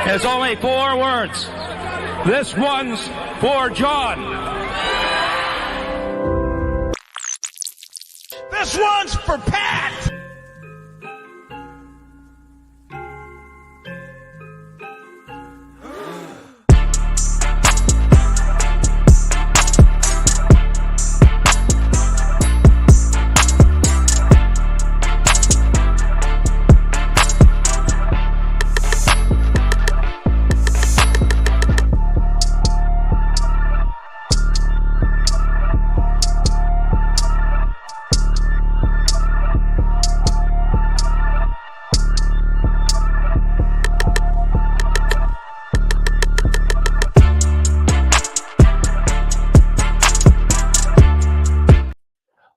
There's only 4 words. This one's for John. This one's for Pat.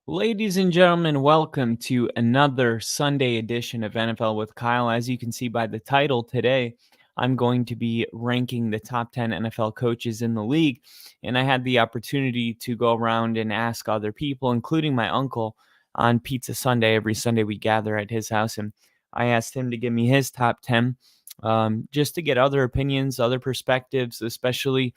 Ladies and gentlemen, welcome to another Sunday edition of NFL with Kyle. As you can see by the title today, I'm going to be ranking the top 10 NFL coaches in the league. And I had the opportunity to go around and ask other people, including my uncle, on Pizza Sunday. Every Sunday we gather at his house, and I asked him to give me his top 10 just to get other opinions, other perspectives, especially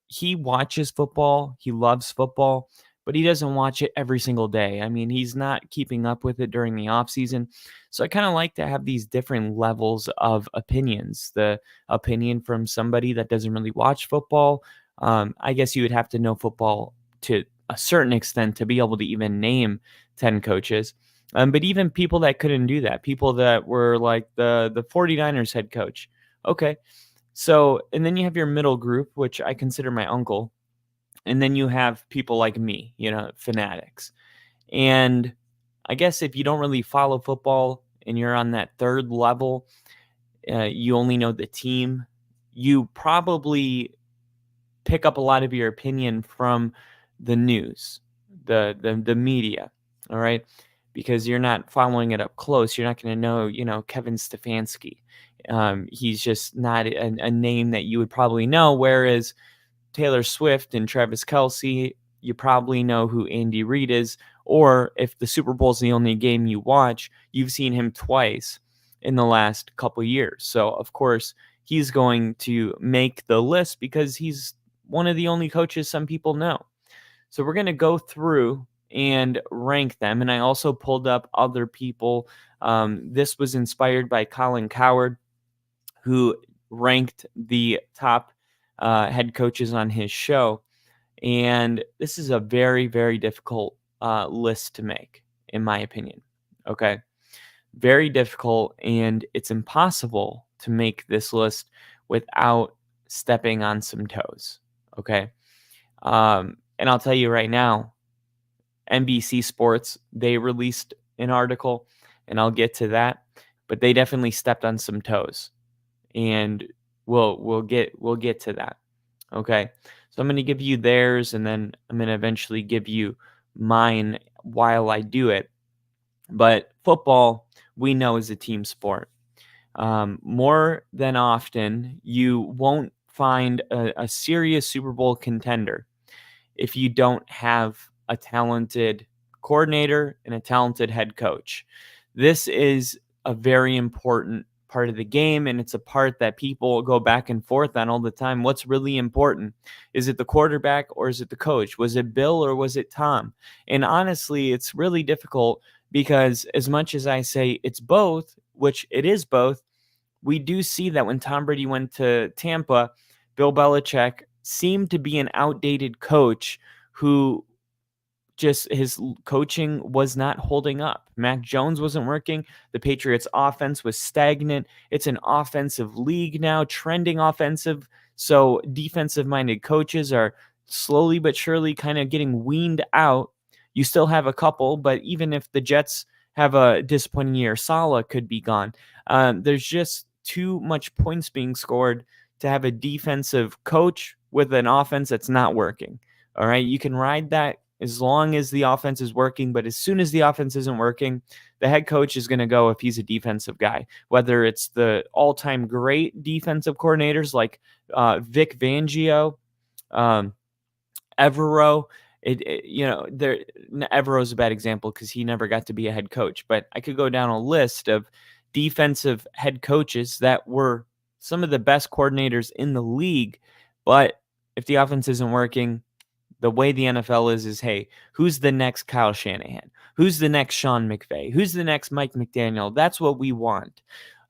he watches football. He loves football, but he doesn't watch it every single day. I mean, he's not keeping up with it during the off season. So I kind of like to have these different levels of opinions. The opinion from somebody that doesn't really watch football. I guess you would have to know football to a certain extent to be able to even name 10 coaches. But even people that couldn't do that, people that were like the 49ers head coach. Okay. So, and then you have your middle group, which I consider my uncle. And then you have people like me, fanatics. And I guess if you don't really follow football and you're on that third level, you only know the team, you probably pick up a lot of your opinion from the news, the media, all right? Because you're not following it up close. You're not going to know, Kevin Stefanski. He's just not a name that you would probably know, whereas Taylor Swift and Travis Kelce, you probably know who Andy Reid is, or if the Super Bowl is the only game you watch, you've seen him twice in the last couple years. So, of course, he's going to make the list because he's one of the only coaches some people know. So we're going to go through and rank them, and I also pulled up other people. This was inspired by Colin Cowherd, who ranked the top head coaches on his show. And this is a very, very difficult list to make, in my opinion. Okay. Very difficult. And it's impossible to make this list without stepping on some toes. Okay. And I'll tell you right now, NBC Sports, they released an article, and I'll get to that, but they definitely stepped on some toes. And we'll get to that. Okay. So I'm going to give you theirs, and then I'm going to eventually give you mine while I do it. But football, we know, is a team sport. More than often, you won't find a serious Super Bowl contender if you don't have a talented coordinator and a talented head coach. This is a very important part of the game, and it's a part that people go back and forth on all the time. What's really important? Is it the quarterback or is it the coach? Was it Bill or was it Tom? And honestly, it's really difficult because as much as I say it's both, which it is both, we do see that when Tom Brady went to Tampa, Bill Belichick seemed to be an outdated coach who just his coaching was not holding up. Mac Jones wasn't working. The Patriots offense was stagnant. It's an offensive league now, trending offensive. So defensive-minded coaches are slowly but surely kind of getting weaned out. You still have a couple, but even if the Jets have a disappointing year, Saleh could be gone. There's just too much points being scored to have a defensive coach with an offense that's not working. All right, you can ride that as long as the offense is working, but as soon as the offense isn't working, the head coach is going to go if he's a defensive guy, whether it's the all-time great defensive coordinators like Vic Fangio, Evero. Evero's a bad example because he never got to be a head coach, but I could go down a list of defensive head coaches that were some of the best coordinators in the league. But if the offense isn't working, the way the NFL is hey, who's the next Kyle Shanahan? Who's the next Sean McVay? Who's the next Mike McDaniel? That's what we want.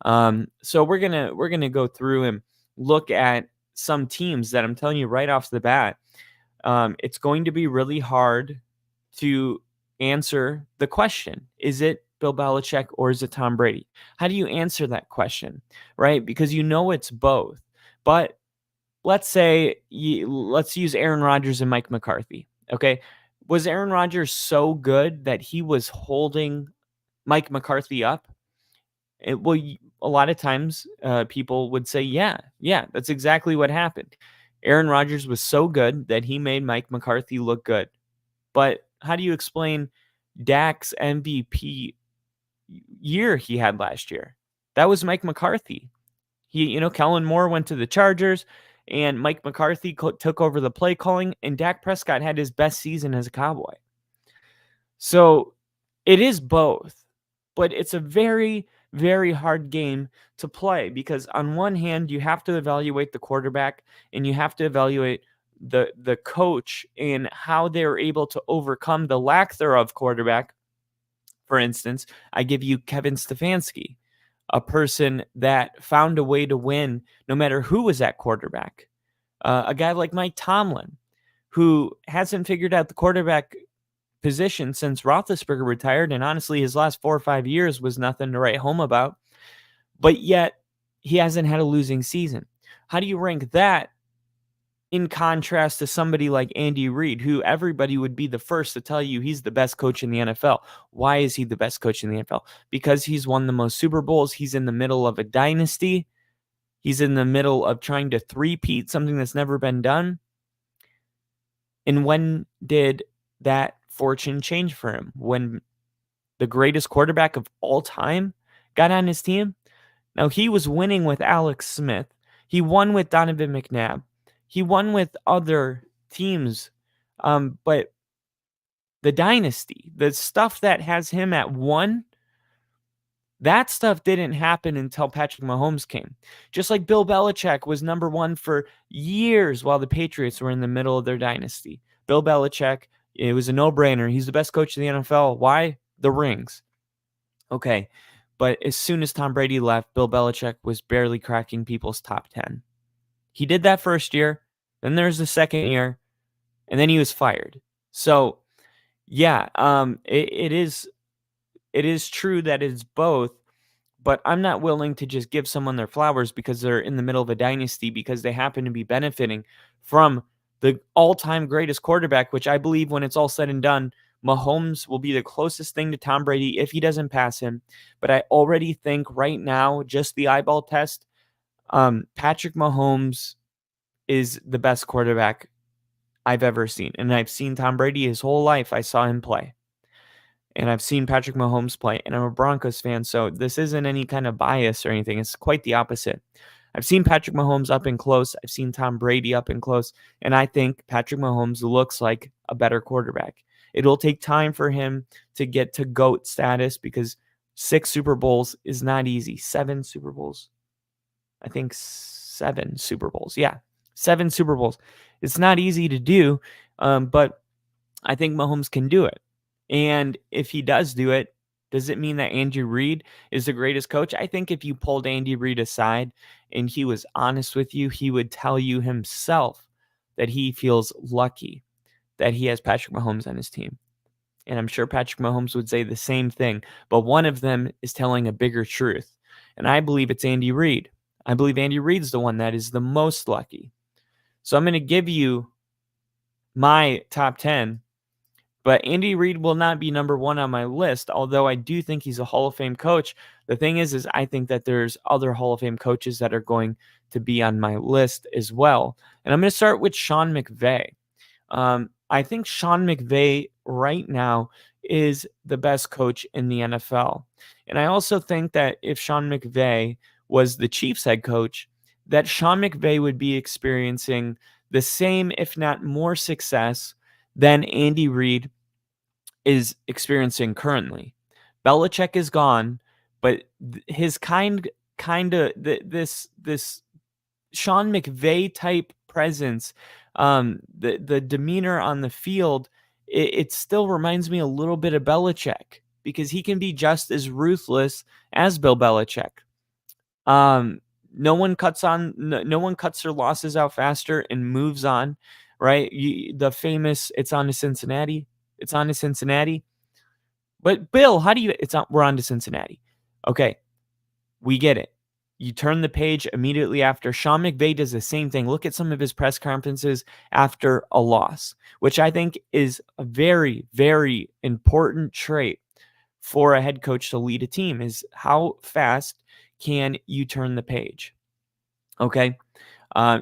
So we're gonna go through and look at some teams that I'm telling you right off the bat. It's going to be really hard to answer the question: is it Bill Belichick or is it Tom Brady? How do you answer that question, right? Because you know it's both. But let's use Aaron Rodgers and Mike McCarthy. Okay. Was Aaron Rodgers so good that he was holding Mike McCarthy up? A lot of times people would say, yeah, that's exactly what happened. Aaron Rodgers was so good that he made Mike McCarthy look good. But how do you explain Dak's MVP year he had last year? That was Mike McCarthy. Kellen Moore went to the Chargers, and Mike McCarthy took over the play calling, and Dak Prescott had his best season as a Cowboy. So it is both, but it's a very, very hard game to play because on one hand, you have to evaluate the quarterback and you have to evaluate the coach and how they're able to overcome the lack thereof quarterback. For instance, I give you Kevin Stefanski, a person that found a way to win no matter who was at quarterback. A guy like Mike Tomlin, who hasn't figured out the quarterback position since Roethlisberger retired, and honestly, his last 4 or 5 years was nothing to write home about, but yet he hasn't had a losing season. How do you rank that in contrast to somebody like Andy Reid, who everybody would be the first to tell you he's the best coach in the NFL? Why is he the best coach in the NFL? Because he's won the most Super Bowls. He's in the middle of a dynasty. He's in the middle of trying to three-peat something that's never been done. And when did that fortune change for him? When the greatest quarterback of all time got on his team? Now, he was winning with Alex Smith. He won with Donovan McNabb. He won with other teams. But the dynasty, the stuff that has him at 1, that stuff didn't happen until Patrick Mahomes came. Just like Bill Belichick was number 1 for years while the Patriots were in the middle of their dynasty. Bill Belichick, it was a no-brainer. He's the best coach in the NFL. Why? The rings. Okay, but as soon as Tom Brady left, Bill Belichick was barely cracking people's top 10. He did that first year, then there's the second year, and then he was fired. So, yeah, it is true that it's both, but I'm not willing to just give someone their flowers because they're in the middle of a dynasty because they happen to be benefiting from the all-time greatest quarterback, which I believe when it's all said and done, Mahomes will be the closest thing to Tom Brady if he doesn't pass him. But I already think right now, just the eyeball test, Patrick Mahomes is the best quarterback I've ever seen. And I've seen Tom Brady his whole life. I saw him play. And I've seen Patrick Mahomes play. And I'm a Broncos fan, so this isn't any kind of bias or anything. It's quite the opposite. I've seen Patrick Mahomes up and close. I've seen Tom Brady up and close. And I think Patrick Mahomes looks like a better quarterback. It'll take time for him to get to GOAT status because 6 Super Bowls is not easy. 7 Super Bowls. I think 7 Super Bowls. Yeah, 7 Super Bowls. It's not easy to do, but I think Mahomes can do it. And if he does do it, does it mean that Andy Reid is the greatest coach? I think if you pulled Andy Reid aside and he was honest with you, he would tell you himself that he feels lucky that he has Patrick Mahomes on his team. And I'm sure Patrick Mahomes would say the same thing, but one of them is telling a bigger truth. And I believe it's Andy Reid. I believe Andy Reid's the one that is the most lucky. So I'm going to give you my top 10, but Andy Reid will not be number 1 on my list, although I do think he's a Hall of Fame coach. The thing is I think that there's other Hall of Fame coaches that are going to be on my list as well. And I'm going to start with Sean McVay. I think Sean McVay right now is the best coach in the NFL. And I also think that if Sean McVay was the Chiefs head coach, that Sean McVay would be experiencing the same, if not more success than Andy Reid is experiencing currently. Belichick is gone, but his kind kind of this Sean McVay type presence, the demeanor on the field, it still reminds me a little bit of Belichick, because he can be just as ruthless as Bill Belichick. No one cuts their losses out faster and moves on, right? The famous, it's on to Cincinnati. It's on to Cincinnati. But Bill, we're on to Cincinnati. Okay, we get it. You turn the page immediately after. Sean McVay does the same thing. Look at some of his press conferences after a loss, which I think is a very, very important trait for a head coach to lead a team, is how fast can you turn the page? Okay.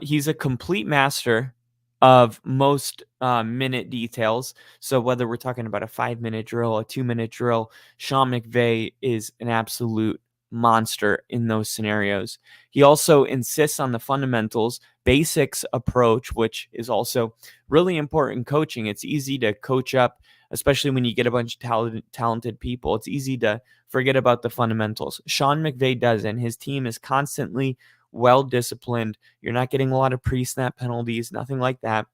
He's a complete master of most minute details. So whether we're talking about a 5-minute drill, a 2-minute drill, Sean McVay is an absolute monster in those scenarios. He also insists on the fundamentals, basics approach, which is also really important coaching. It's easy to coach up, especially when you get a bunch of talented people. It's easy to forget about the fundamentals. Sean McVay does, and his team is constantly well disciplined. You're not getting a lot of pre-snap penalties, nothing like that.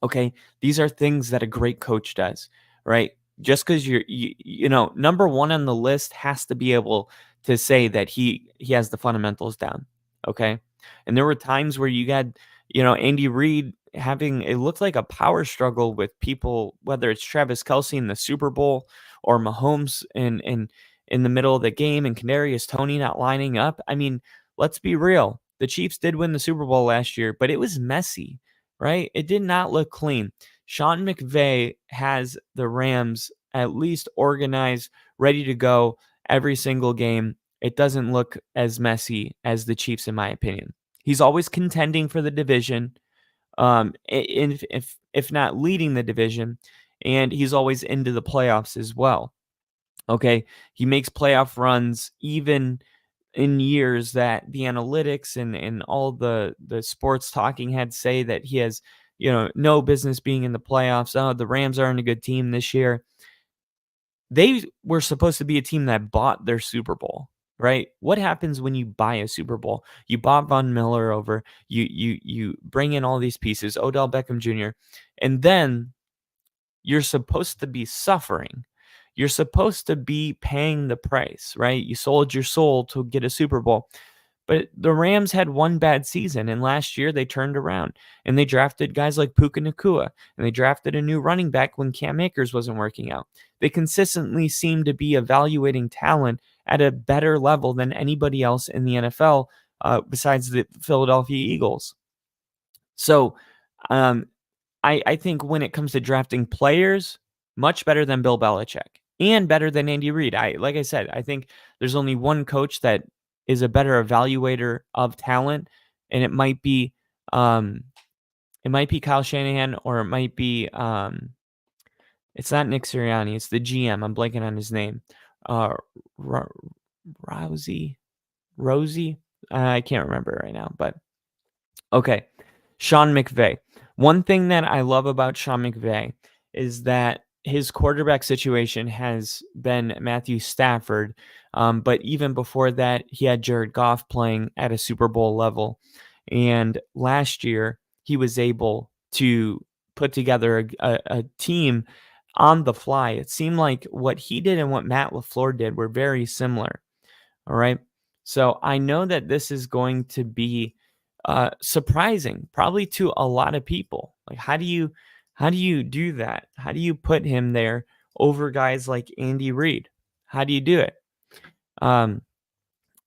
Okay, these are things that a great coach does, right? Just because you know, number one on the list has to be able to say that he has the fundamentals down. Okay, and there were times where you had, you know, Andy Reid having, it looked like a power struggle with people, whether it's Travis Kelce in the Super Bowl or Mahomes in the middle of the game, and Kadarius Toney not lining up. I mean, let's be real. The Chiefs did win the Super Bowl last year, but it was messy, right? It did not look clean. Sean McVay has the Rams at least organized, ready to go every single game. It doesn't look as messy as the Chiefs, in my opinion. He's always contending for the division, if not leading the division, and he's always into the playoffs as well. Okay, he makes playoff runs even in years that the analytics and all the sports talking heads say that he has, you know, no business being in the playoffs. Oh, the Rams aren't a good team this year. They were supposed to be a team that bought their Super Bowl, right? What happens when you buy a Super Bowl? You bought Von Miller over, you bring in all these pieces, Odell Beckham Jr., and then you're supposed to be suffering. You're supposed to be paying the price, right? You sold your soul to get a Super Bowl. But the Rams had one bad season, and last year they turned around and they drafted guys like Puka Nacua, and they drafted a new running back when Cam Akers wasn't working out. They consistently seem to be evaluating talent at a better level than anybody else in the NFL, besides the Philadelphia Eagles. So, I think when it comes to drafting players, much better than Bill Belichick and better than Andy Reid. Like I said, I think there's only one coach that is a better evaluator of talent, and it might be Kyle Shanahan, or it might be it's not Nick Sirianni, it's the GM. I'm blanking on his name. Rosie. I can't remember right now, but okay. Sean McVay. One thing that I love about Sean McVay is that his quarterback situation has been Matthew Stafford. But even before that, he had Jared Goff playing at a Super Bowl level. And last year, he was able to put together a team on the fly. It seemed like what he did and what Matt LaFleur did were very similar. All right. So I know that this is going to be surprising, probably to a lot of people. Like, how do you do that? How do you put him there over guys like Andy Reid? How do you do it?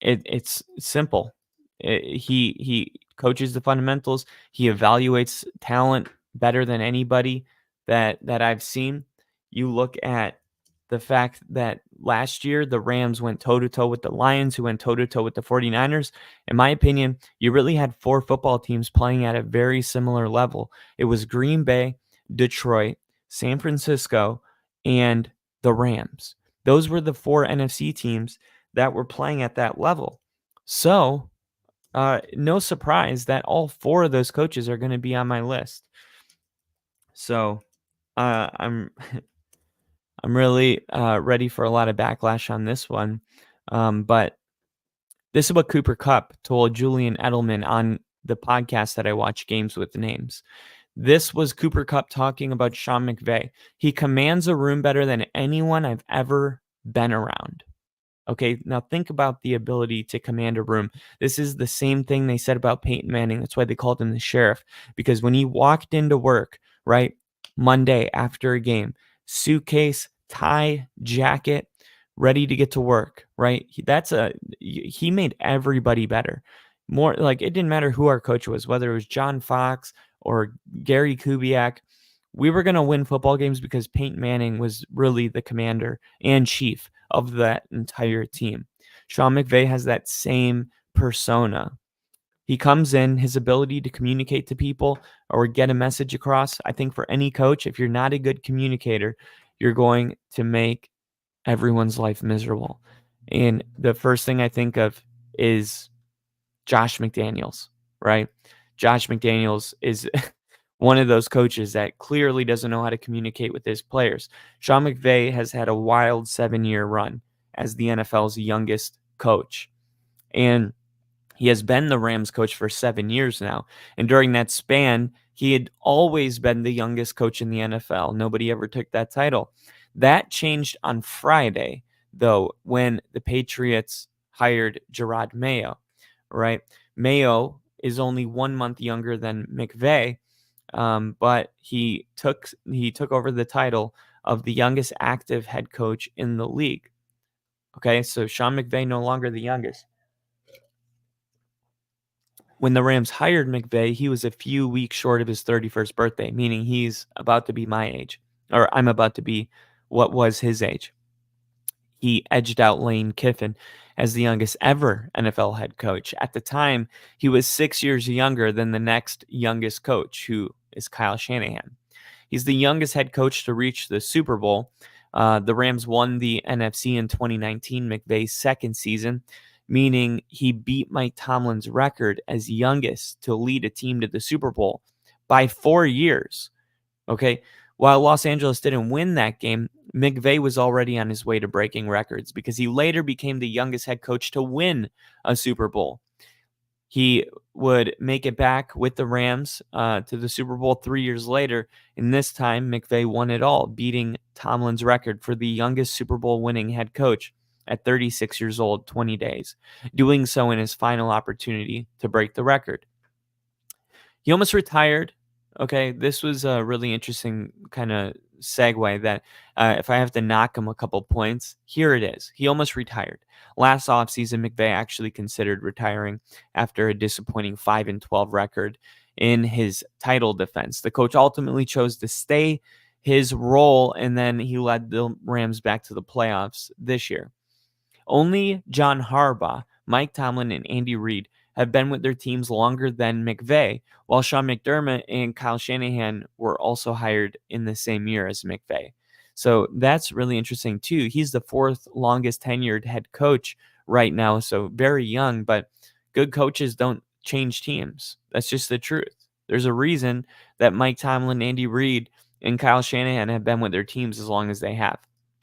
It's simple. He coaches the fundamentals. He evaluates talent better than anybody that I've seen. You look at the fact that last year the Rams went toe-to-toe with the Lions, who went toe-to-toe with the 49ers. In my opinion, you really had 4 football teams playing at a very similar level. It was Green Bay, Detroit, San Francisco, and the Rams. Those were the 4 NFC teams that were playing at that level. So, no surprise that all 4 of those coaches are going to be on my list. So, I'm I'm really ready for a lot of backlash on this one. But This is what Cooper Kupp told Julian Edelman on the podcast that I watch, Games with Names. This was Cooper Kupp talking about Sean McVay. He commands a room better than anyone I've ever been around. Okay, now think about the ability to command a room. This is the same thing they said about Peyton Manning. That's why they called him the sheriff, because when he walked into work, right, Monday after a game, suitcase, tie, jacket, ready to get to work, right? He made everybody better. More like it didn't matter who our coach was, whether it was John Fox or Gary Kubiak. We were going to win football games because Peyton Manning was really the commander and chief of that entire team. Sean McVay has that same persona. He comes in, his ability to communicate to people or get a message across. I think for any coach, if you're not a good communicator, you're going to make everyone's life miserable. And the first thing I think of is Josh McDaniels, right? Josh McDaniels is one of those coaches that clearly doesn't know how to communicate with his players. Sean McVay has had a wild 7-year run as the NFL's youngest coach. And he has been the Rams coach for 7 years now. And during that span, he had always been the youngest coach in the NFL. Nobody ever took that title. That changed on Friday, though, when the Patriots hired Gerard Mayo, right? Mayo is only 1 month younger than McVay, but he took over the title of the youngest active head coach in the league. Okay, so Sean McVay no longer the youngest. When the Rams hired McVay, he was a few weeks short of his 31st birthday, meaning he's about to be my age, or I'm about to be what was his age. He edged out Lane Kiffin as the youngest ever NFL head coach. At the time, he was 6 years younger than the next youngest coach, who is Kyle Shanahan. He's the youngest head coach to reach the Super Bowl. The Rams won the NFC in 2019, McVay's second season, meaning he beat Mike Tomlin's record as youngest to lead a team to the Super Bowl by 4 years. Okay. While Los Angeles didn't win that game, McVay was already on his way to breaking records because he later became the youngest head coach to win a Super Bowl. He would make it back with the Rams to the Super Bowl 3 years later, and this time McVay won it all, beating Tomlin's record for the youngest Super Bowl winning head coach at 36 years old, 20 days, doing so in his final opportunity to break the record. He almost retired. Okay, this was a really interesting kind of segue that if I have to knock him a couple points, here it is. He almost retired. Last offseason, McVay actually considered retiring after a disappointing 5-12 record in his title defense. The coach ultimately chose to stay his role, and then he led the Rams back to the playoffs this year. Only John Harbaugh, Mike Tomlin, and Andy Reid have been with their teams longer than McVay, while Sean McDermott and Kyle Shanahan were also hired in the same year as McVay. So that's really interesting too. He's the fourth longest tenured head coach right now, so very young, but good coaches don't change teams. That's just the truth. There's a reason that Mike Tomlin, Andy Reid, and Kyle Shanahan have been with their teams as long as they have.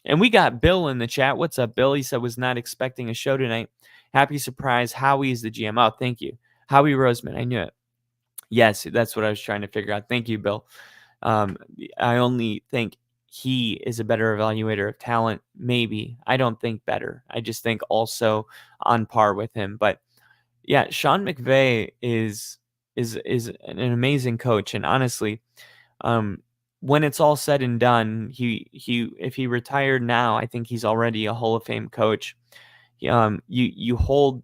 And we got Bill in the chat. What's up, Bill? He said was not expecting a show tonight. Happy surprise. Howie is the GM. Oh, thank you. Howie Roseman. I knew it. Yes, that's what I was trying to figure out. Thank you, Bill. I only think he is a better evaluator of talent. Maybe. I don't think better. I just think also on par with him. But yeah, Sean McVay is an amazing coach. And honestly, when it's all said and done, if he retired now, I think he's already a Hall of Fame coach. You hold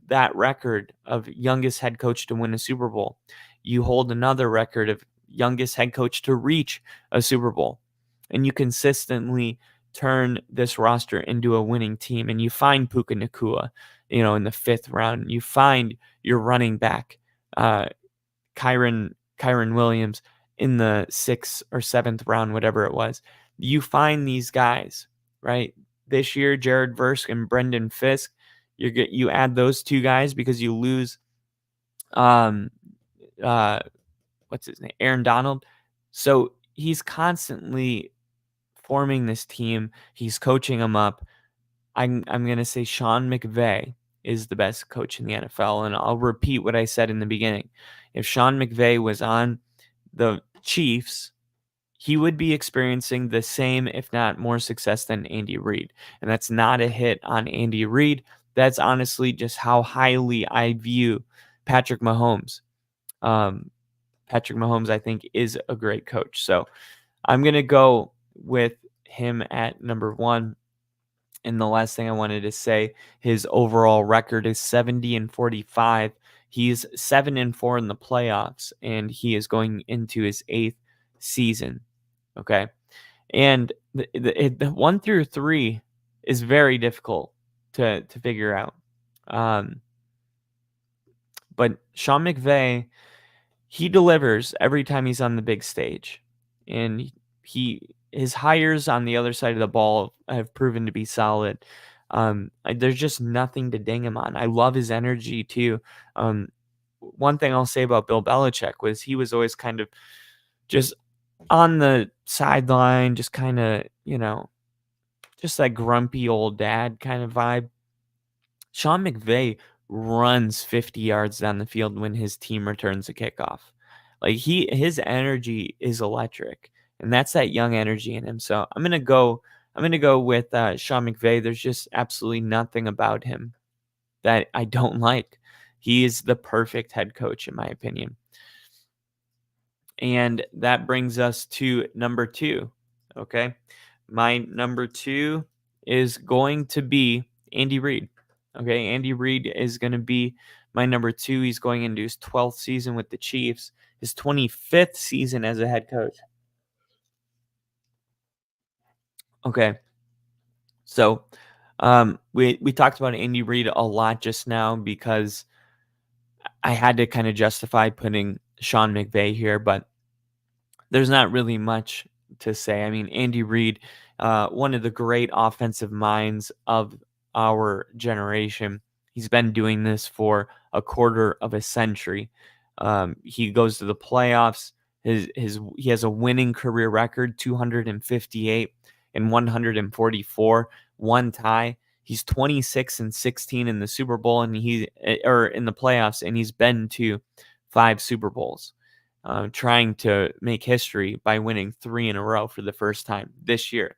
that record of youngest head coach to win a Super Bowl. You hold another record of youngest head coach to reach a Super Bowl, and you consistently turn this roster into a winning team. And you find Puka Nacua, in the 5th round. You find your running back, Kyron Williams, in the 6th or 7th round, whatever it was. You find these guys, right? This year, Jared Verse and Brendan Fisk, you add those two guys because you lose, what's his name, Aaron Donald. So he's constantly forming this team. He's coaching them up. I'm going to say Sean McVay is the best coach in the NFL. And I'll repeat what I said in the beginning. If Sean McVay was on the Chiefs, he would be experiencing the same, if not more success than Andy Reid. And that's not a hit on Andy Reid. That's honestly just how highly I view Patrick Mahomes. Patrick Mahomes, I think, is a great coach. So I'm going to go with him at number 1. And the last thing I wanted to say, his overall record is 70-45. He's 7-4 in the playoffs, and he is going into his 8th season. Okay. And the 1 through 3 is very difficult to figure out. But Sean McVay, he delivers every time he's on the big stage, and his hires on the other side of the ball have proven to be solid. There's just nothing to ding him on. I love his energy too. One thing I'll say about Bill Belichick was he was always kind of just on the sideline, just kind of, just that grumpy old dad kind of vibe. Sean McVay runs 50 yards down the field when his team returns a kickoff. Like his energy is electric, and that's that young energy in him. So I'm gonna go with Sean McVay. There's just absolutely nothing about him that I don't like. He is the perfect head coach, in my opinion. And that brings us to number 2. Okay. My number 2 is going to be Andy Reid. Okay. Andy Reid is going to be my number 2. He's going into his 12th season with the Chiefs, his 25th season as a head coach. Okay. So we talked about Andy Reid a lot just now because I had to kind of justify putting Sean McVay here, but there's not really much to say. I mean, Andy Reid, one of the great offensive minds of our generation. He's been doing this for a quarter of a century. He goes to the playoffs. He has a winning career record, 258 and 144, one tie. He's 26-16 in the Super Bowl, and or in the playoffs, and he's been to 5 Super Bowls. Trying to make history by winning 3 in a row for the first time this year.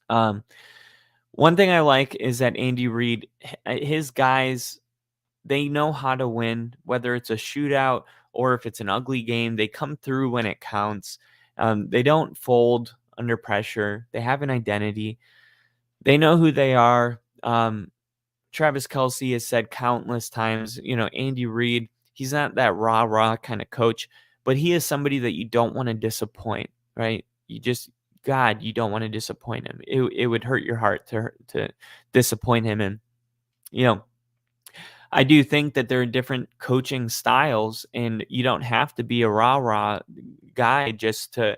One thing I like is that Andy Reid, his guys, they know how to win, whether it's a shootout or if it's an ugly game. They come through when it counts. They don't fold under pressure. They have an identity. They know who they are. Travis Kelce has said countless times, Andy Reid, he's not that rah-rah kind of coach, but he is somebody that you don't want to disappoint, right? You don't want to disappoint him. It would hurt your heart to disappoint him. And, I do think that there are different coaching styles, and you don't have to be a rah-rah guy just to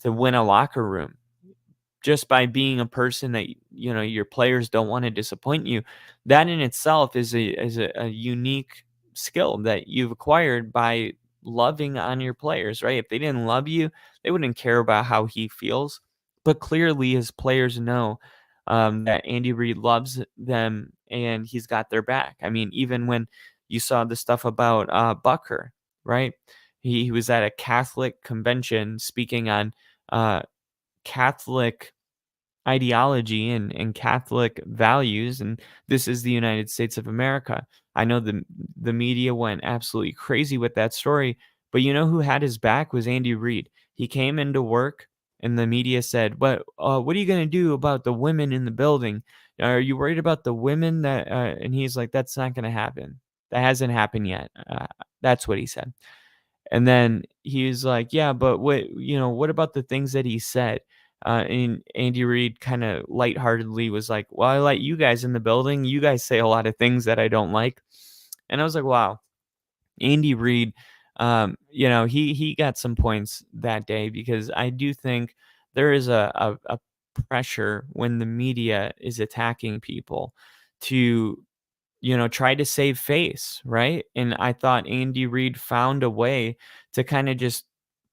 win a locker room. Just by being a person that, your players don't want to disappoint you, that in itself is a unique skill that you've acquired by loving on your players, right? If they didn't love you, they wouldn't care about how he feels. But clearly his players know that Andy Reid loves them and he's got their back. I mean, even when you saw the stuff about Bucker, right? He was at a Catholic convention speaking on Catholic ideology and Catholic values, and this is the United States of America. I know the media went absolutely crazy with that story, but who had his back was Andy Reid. He came into work, and the media said, "What are you going to do about the women in the building? Are you worried about the women that?" And he's like, "That's not going to happen. That hasn't happened yet." That's what he said. And then he's like, "Yeah, but what about the things that he said?" And Andy Reid kind of lightheartedly was like, "Well, I let you guys in the building. You guys say a lot of things that I don't like." And I was like, wow, Andy Reid, he got some points that day, because I do think there is a pressure when the media is attacking people to try to save face, right? And I thought Andy Reid found a way to kind of just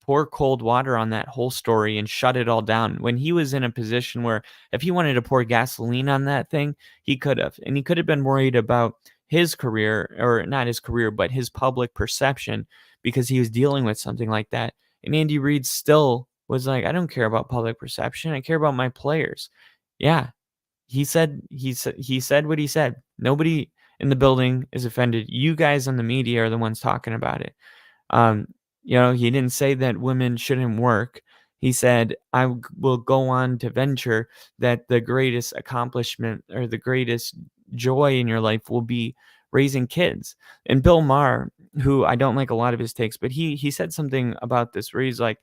pour cold water on that whole story and shut it all down. When he was in a position where if he wanted to pour gasoline on that thing, he could have. And he could have been worried about, his career, or not his career, but his public perception, because he was dealing with something like that. And Andy Reid still was like, I don't care about public perception. I care about my players. Yeah. He said what he said. Nobody in the building is offended. You guys on the media are the ones talking about it. Um, he didn't say that women shouldn't work. He said, will go on to venture that the greatest accomplishment or the greatest joy in your life will be raising kids. And Bill Maher, who I don't like a lot of his takes, but he said something about this where he's like,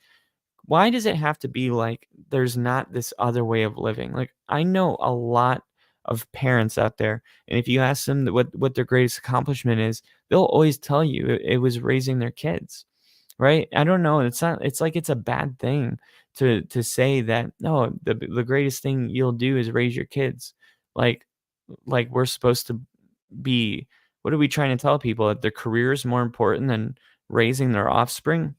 why does it have to be like there's not this other way of living? Like, I know a lot of parents out there, and if you ask them what their greatest accomplishment is, they'll always tell you it was raising their kids, right? I don't know. It's like it's a bad thing to say that, no, the greatest thing you'll do is raise your kids. Like we're supposed to be, what are we trying to tell people? That their career is more important than raising their offspring?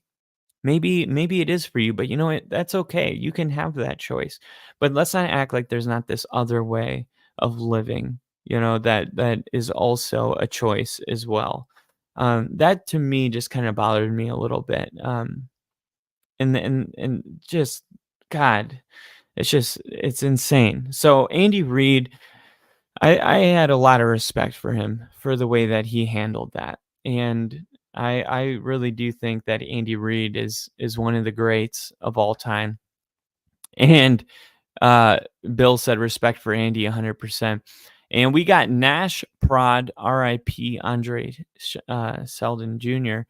Maybe it is for you, but you know what? That's okay. You can have that choice. But let's not act like there's not this other way of living, that is also a choice as well. That to me just kind of bothered me a little bit. And just, God, it's insane. So Andy Reid, I had a lot of respect for him for the way that he handled that. And I really do think that Andy Reid is one of the greats of all time. And Bill said respect for Andy 100%. And we got Nash Prod, RIP Andre Selden Jr.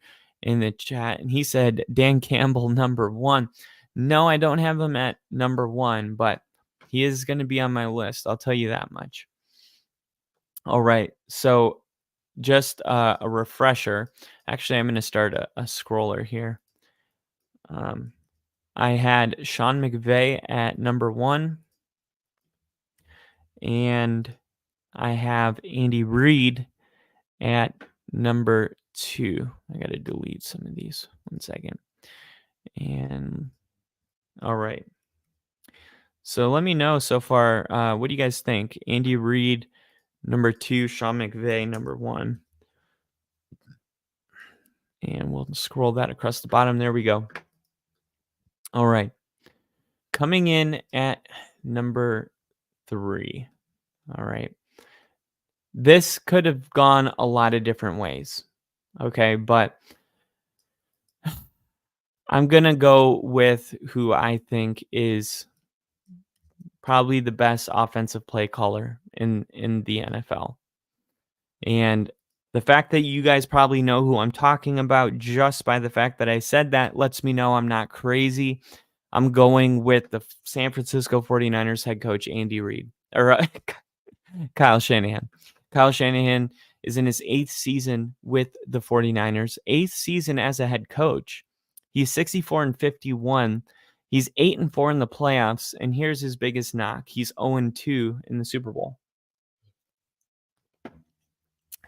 in the chat. And he said Dan Campbell #1. No, I don't have him at #1, but he is going to be on my list. I'll tell you that much. All right. So just a refresher. Actually, I'm going to start a scroller here. I had Sean McVay at #1. And I have Andy Reid at #2. I got to delete some of these. 1 second. And all right. So let me know so far. What do you guys think? Andy Reid #2, Sean McVay #1. And we'll scroll that across the bottom. There we go. All right. Coming in at #3. All right. This could have gone a lot of different ways. Okay. But I'm going to go with who I think is probably the best offensive play caller in the NFL. And the fact that you guys probably know who I'm talking about just by the fact that I said that lets me know I'm not crazy. I'm going with the San Francisco 49ers head coach, Andy Reid, or Kyle Shanahan. Kyle Shanahan is in his 8th season with the 49ers, 8th season as a head coach. He's 64-51. He's 8-4 in the playoffs, and here's his biggest knock. He's 0-2 in the Super Bowl.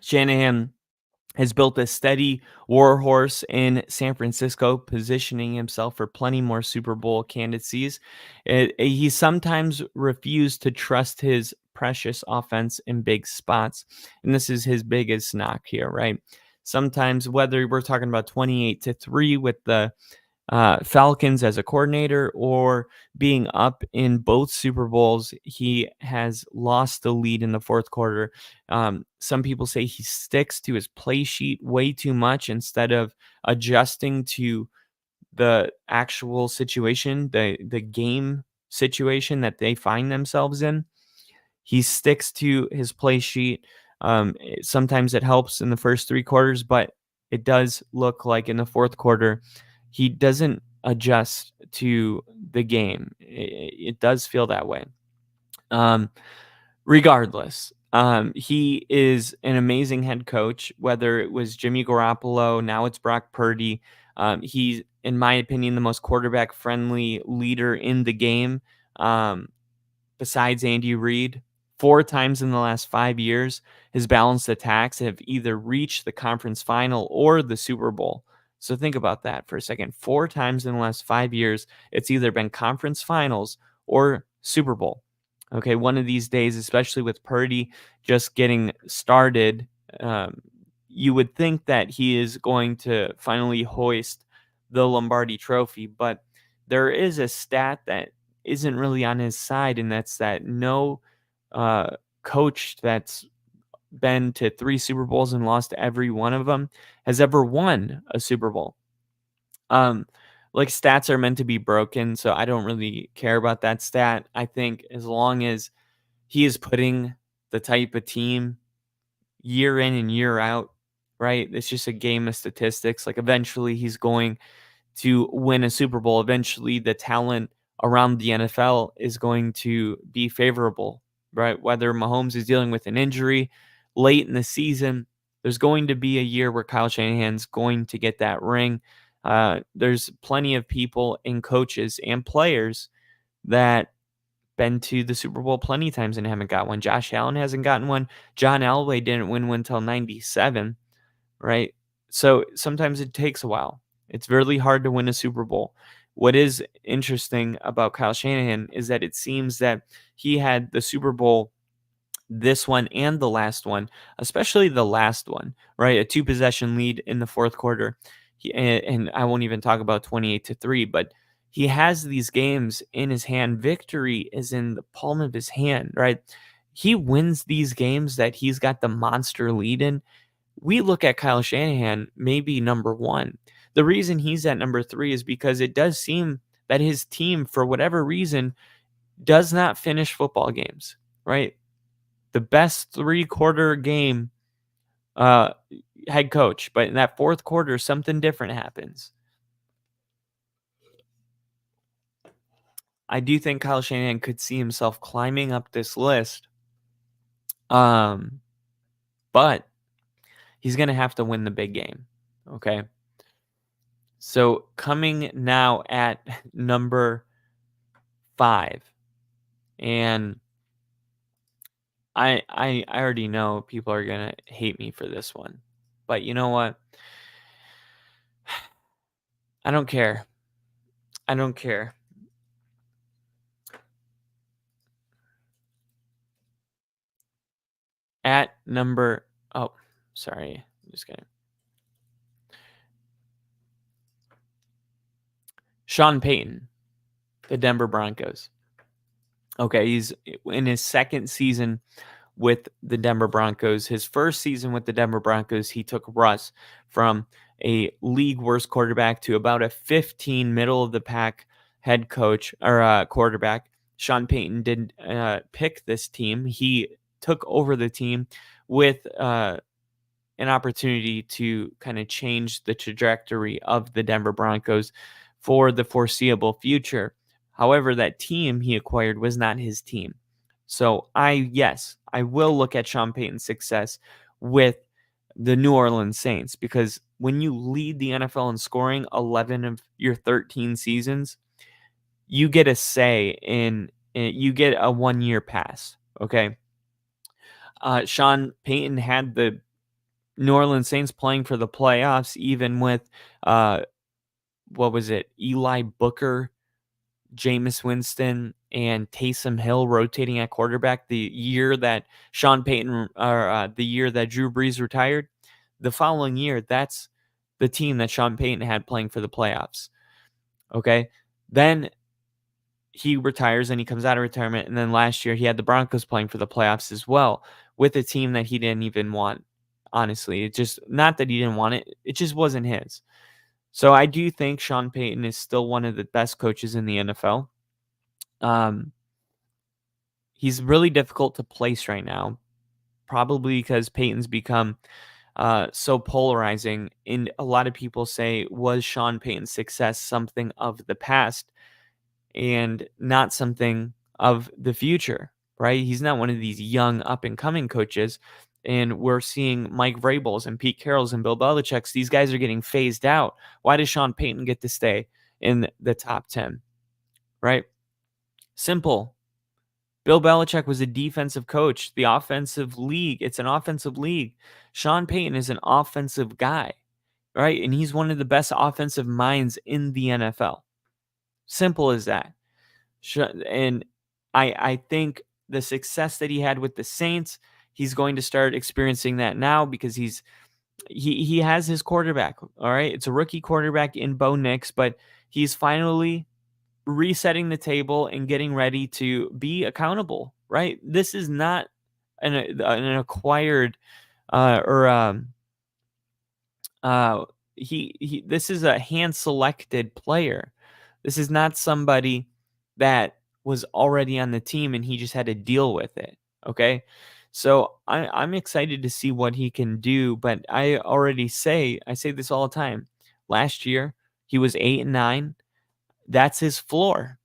Shanahan has built a steady warhorse in San Francisco, positioning himself for plenty more Super Bowl candidacies. He sometimes refused to trust his precious offense in big spots, and this is his biggest knock here, right? Sometimes, whether we're talking about 28-3 with the Falcons as a coordinator or being up in both Super Bowls, he has lost the lead in the fourth quarter. Some people say he sticks to his play sheet way too much instead of adjusting to the actual situation, the game situation that they find themselves in. He sticks to his play sheet. Sometimes it helps in the first 3 quarters, but it does look like in the fourth quarter, he doesn't adjust to the game. It does feel that way. Regardless, he is an amazing head coach, whether it was Jimmy Garoppolo, now it's Brock Purdy. He's, in my opinion, the most quarterback-friendly leader in the game, besides Andy Reid. 4 times in the last 5 years, his balanced attacks have either reached the conference final or the Super Bowl. So think about that for a second. 4 times in the last 5 years, it's either been conference finals or Super Bowl. Okay, one of these days, especially with Purdy just getting started, Um, you would think that he is going to finally hoist the Lombardi Trophy, but there is a stat that isn't really on his side, and that's that no uh, coach that's been to 3 Super Bowls and lost every one of them has ever won a Super Bowl. Um, like stats are meant to be broken, so I don't really care about that stat. I think as long as he is putting the type of team year in and year out, right? It's just a game of statistics. Like eventually he's going to win a Super Bowl. Eventually the talent around the NFL is going to be favorable, right? Whether Mahomes is dealing with an injury late in the season, there's going to be a year where Kyle Shanahan's going to get that ring. There's plenty of people and coaches and players that been to the Super Bowl plenty of times and haven't got one. Josh Allen hasn't gotten one. John Elway didn't win one until 97, right? So sometimes it takes a while. It's really hard to win a Super Bowl. What is interesting about Kyle Shanahan is that it seems that he had the Super Bowl, this one and the last one, especially the last one, right? A 2-possession lead in the fourth quarter. And I won't even talk about 28-3, but he has these games in his hand. Victory is in the palm of his hand, right? He wins these games that he's got the monster lead in. We look at Kyle Shanahan, maybe number one. The reason he's at number 3 is because it does seem that his team, for whatever reason, does not finish football games, right? The best 3-quarter game uh, head coach, but in that fourth quarter, something different happens. I do think Kyle Shanahan could see himself climbing up this list, but he's going to have to win the big game, okay? So coming now at number 5, and I already know people are going to hate me for this one, but you know what? I don't care. I don't care. At number, oh, sorry. I'm just kidding. Sean Payton, the Denver Broncos. Okay, he's in his second season with the Denver Broncos. His first season with the Denver Broncos, he took Russ from a league worst quarterback to about a 15 middle of the pack head coach or quarterback. Sean Payton didn't pick this team. He took over the team with an opportunity to kind of change the trajectory of the Denver Broncos for the foreseeable future. However, that team he acquired was not his team. So I will look at Sean Payton's success with the New Orleans Saints, because when you lead the NFL in scoring 11 of your 13 seasons, you get a say you get a 1-year pass. Okay. Sean Payton had the New Orleans Saints playing for the playoffs, even with what was it? Eli Booker, Jameis Winston, and Taysom Hill rotating at quarterback the year that Sean Payton or the year that Drew Brees retired. The following year, that's the team that Sean Payton had playing for the playoffs. Okay. Then he retires and he comes out of retirement. And then last year he had the Broncos playing for the playoffs as well with a team that he didn't even want. Honestly, it just, not that he didn't want it, it just wasn't his. So I do think Sean Payton is still one of the best coaches in the NFL. He's really difficult to place right now, probably because Payton's become so polarizing. And a lot of people say, was Sean Payton's success something of the past and not something of the future, right? He's not one of these young up-and-coming coaches. And we're seeing Mike Vrabel's and Pete Carroll's and Bill Belichick's. These guys are getting phased out. Why does Sean Payton get to stay in the top 10, right? Simple. Bill Belichick was a defensive coach. The offensive league, it's an offensive league. Sean Payton is an offensive guy, right? And he's one of the best offensive minds in the NFL. Simple as that. And I think the success that he had with the Saints he's going to start experiencing that now because he has his quarterback. All right. It's a rookie quarterback in Bo Nix, but he's finally resetting the table and getting ready to be accountable, right? This is not an acquired or this is a hand selected player. This is not somebody that was already on the team and he just had to deal with it. Okay. So I'm excited to see what he can do, but I say this all the time. Last year he was 8-9. That's his floor.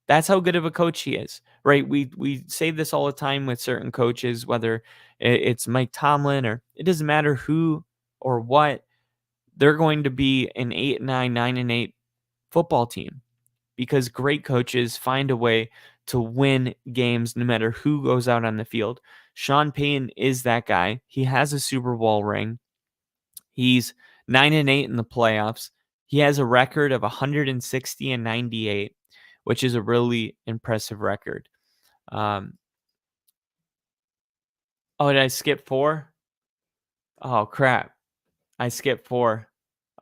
That's how good of a coach he is, right? We say this all the time with certain coaches, whether it's Mike Tomlin or it doesn't matter who or what, they're going to be an 8-9, 9-8 football team because great coaches find a way to win games no matter who goes out on the field. Sean Payton is that guy. He has a Super Bowl ring. He's 9-8 in the playoffs. He has a record of 160-98, which is a really impressive record. Oh, did I skip 4? Oh, crap. I skipped 4.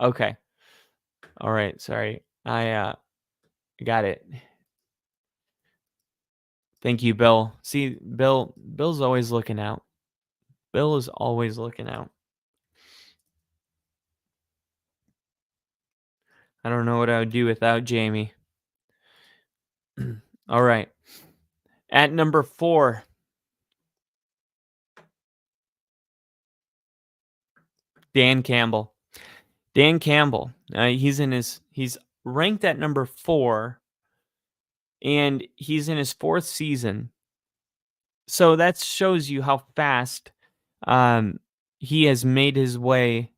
Okay. All right. Sorry. I got it. Thank you, Bill. See, Bill's always looking out. Bill is always looking out. I don't know what I would do without Jamie. All right. At number 4, Dan Campbell. Dan Campbell. He's ranked at number 4, and he's in his 4th season. So that shows you how fast he has made his way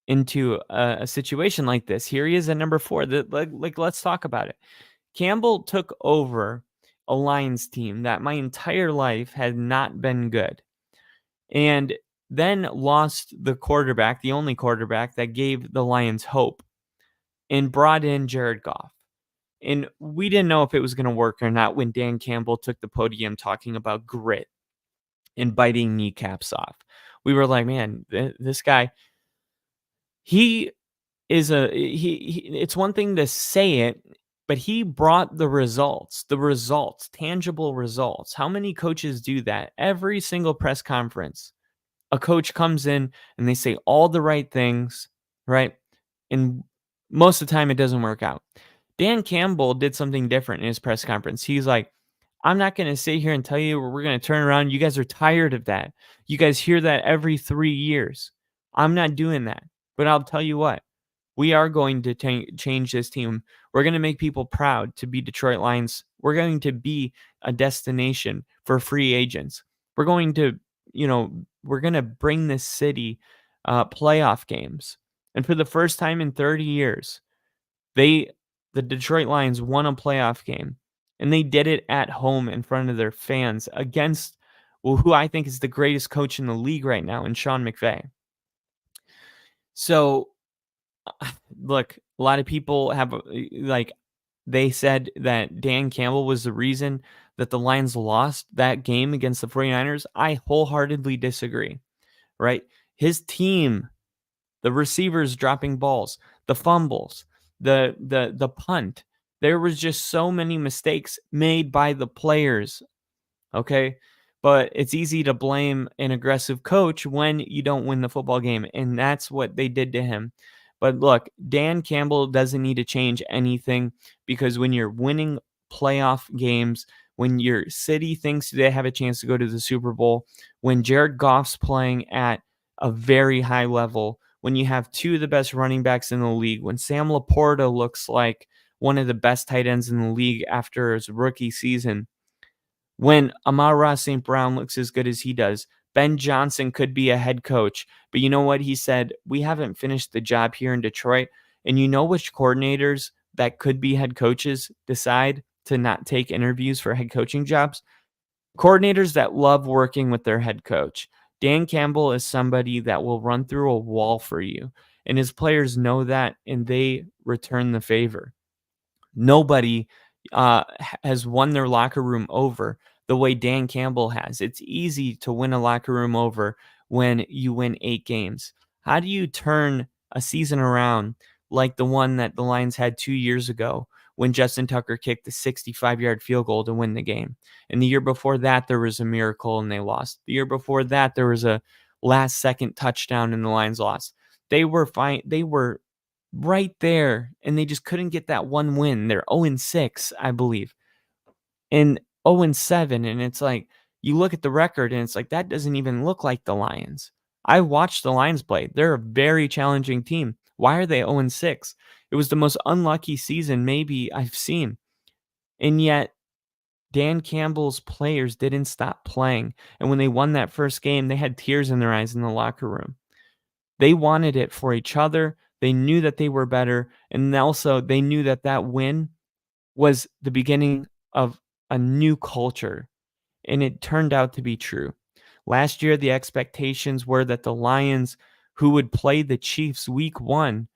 into a situation like this. Here he is at number 4. Let's talk about it. Campbell took over a Lions team that my entire life had not been good, and then lost the quarterback, the only quarterback that gave the Lions hope, and brought in Jared Goff. And we didn't know if it was going to work or not when Dan Campbell took the podium talking about grit and biting kneecaps off. We were like, man, this guy, he is it's one thing to say it, but he brought the results, tangible results. How many coaches do that? Every single press conference, a coach comes in and they say all the right things, right? And most of the time it doesn't work out. Dan Campbell did something different in his press conference. He's like, I'm not going to sit here and tell you we're going to turn around. You guys are tired of that. You guys hear that every 3 years. I'm not doing that. But I'll tell you what, we are going to change this team. We're going to make people proud to be Detroit Lions. We're going to be a destination for free agents. We're going to, we're going to bring this city playoff games. And for the first time in 30 years, the Detroit Lions won a playoff game. And they did it at home in front of their fans against who I think is the greatest coach in the league right now, in Sean McVay. So, look, a lot of people have, they said that Dan Campbell was the reason that the Lions lost that game against the 49ers. I wholeheartedly disagree, right? His team, the receivers dropping balls, the fumbles, the punt, there was just so many mistakes made by the players, okay? But it's easy to blame an aggressive coach when you don't win the football game, and that's what they did to him. But look, Dan Campbell doesn't need to change anything because when you're winning playoff games, when your city thinks they have a chance to go to the Super Bowl, when Jared Goff's playing at a very high level, when you have 2 of the best running backs in the league, when Sam Laporta looks like one of the best tight ends in the league after his rookie season, when Amon-Ra St. Brown looks as good as he does, Ben Johnson could be a head coach. But you know what? He said, we haven't finished the job here in Detroit. And you know which coordinators that could be head coaches decide to not take interviews for head coaching jobs? Coordinators that love working with their head coach. Dan Campbell is somebody that will run through a wall for you. And his players know that, and they return the favor. Nobody has won their locker room over the way Dan Campbell has. It's easy to win a locker room over when you win 8 games. How do you turn a season around like the one that the Lions had 2 years ago when Justin Tucker kicked the 65-yard field goal to win the game? And the year before that, there was a miracle and they lost. The year before that, there was a last-second touchdown and the Lions lost. They were fine. They were right there, and they just couldn't get that one win. They're 0-6, I believe, and 0-7, and it's like, you look at the record, and it's like, that doesn't even look like the Lions. I watched the Lions play. They're a very challenging team. Why are they 0-6? It was the most unlucky season maybe I've seen, and yet Dan Campbell's players didn't stop playing, and when they won that first game, they had tears in their eyes in the locker room. They wanted it for each other. They knew that they were better, and also they knew that that win was the beginning of a new culture, and it turned out to be true. Last year, the expectations were that the Lions, who would play the Chiefs week 1,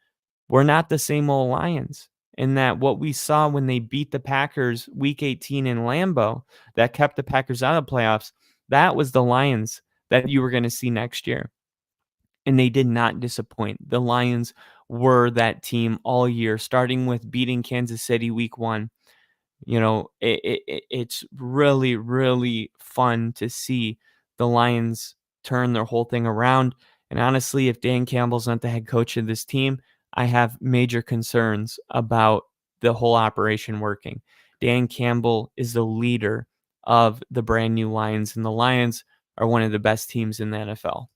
were not the same old Lions, and that what we saw when they beat the Packers week 18 in Lambeau that kept the Packers out of the playoffs, that was the Lions that you were going to see next year. And they did not disappoint. The Lions were that team all year, starting with beating Kansas City week 1. You know, it's really, really fun to see the Lions turn their whole thing around. And honestly, if Dan Campbell's not the head coach of this team, I have major concerns about the whole operation working. Dan Campbell is the leader of the brand new Lions, and the Lions are one of the best teams in the NFL.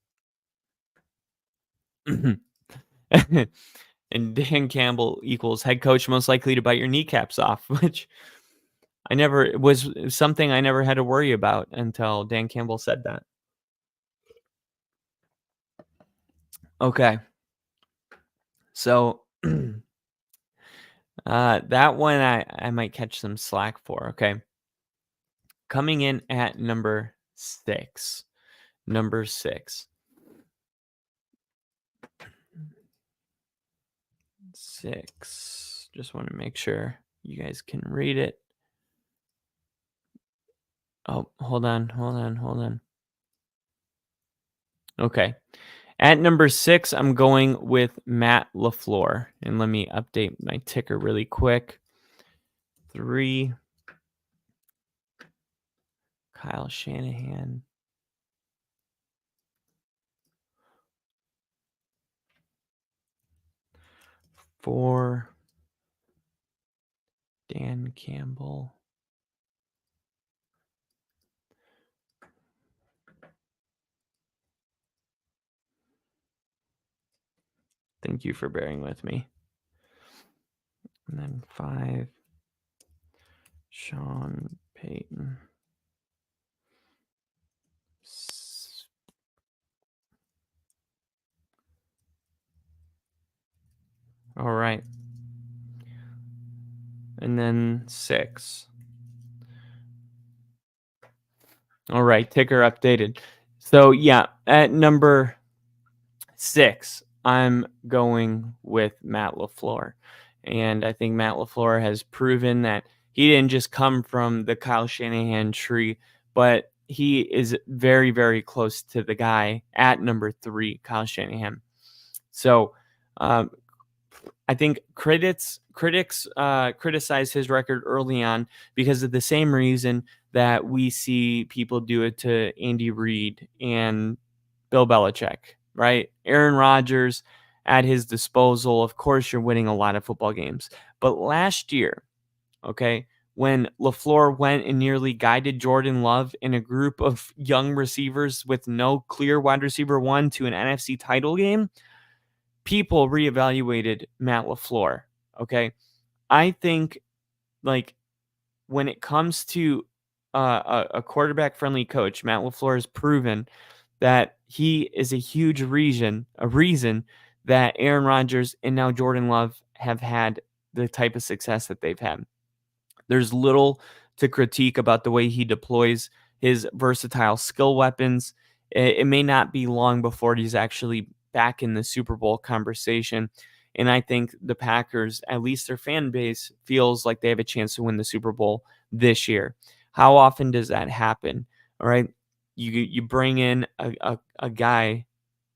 And Dan Campbell equals head coach most likely to bite your kneecaps off, which was something I never had to worry about until Dan Campbell said that. Okay. So that one I might catch some slack for, okay? Coming in at number 6. Number 6. 6. Just want to make sure you guys can read it. Oh, hold on. Okay. At number 6, I'm going with Matt LaFleur. And let me update my ticker really quick. 3, Kyle Shanahan. 4, Dan Campbell. Thank you for bearing with me. And then 5, Sean Payton. All right. And then 6. All right, ticker updated. So yeah, at number 6, I'm going with Matt LaFleur. And I think Matt LaFleur has proven that he didn't just come from the Kyle Shanahan tree, but he is very, very close to the guy at number 3, Kyle Shanahan. So I think critics criticize his record early on because of the same reason that we see people do it to Andy Reid and Bill Belichick, right? Aaron Rodgers at his disposal. Of course, you're winning a lot of football games. But last year, okay, when LaFleur went and nearly guided Jordan Love in a group of young receivers with no clear wide receiver 1 to an NFC title game, people reevaluated Matt LaFleur, okay? I think, like, when it comes to a quarterback-friendly coach, Matt LaFleur has proven that he is a huge reason that Aaron Rodgers and now Jordan Love have had the type of success that they've had. There's little to critique about the way he deploys his versatile skill weapons. It may not be long before he's actually back in the Super Bowl conversation. And I think the Packers, at least their fan base, feels like they have a chance to win the Super Bowl this year. How often does that happen? All right. You bring in a guy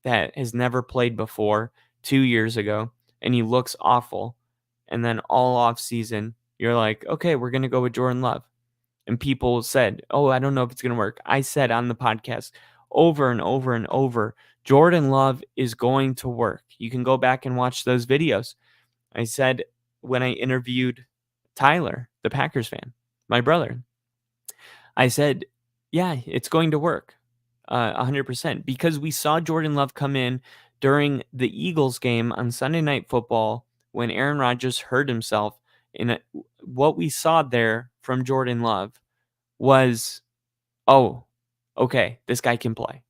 that has never played before 2 years ago, and he looks awful. And then all off season, you're like, okay, we're going to go with Jordan Love. And people said, oh, I don't know if it's going to work. I said on the podcast over and over and over, Jordan Love is going to work. You can go back and watch those videos. I said when I interviewed Tyler, the Packers fan, my brother, I said, yeah, it's going to work 100% because we saw Jordan Love come in during the Eagles game on Sunday Night Football when Aaron Rodgers hurt himself. What we saw there from Jordan Love was, oh, okay, this guy can play,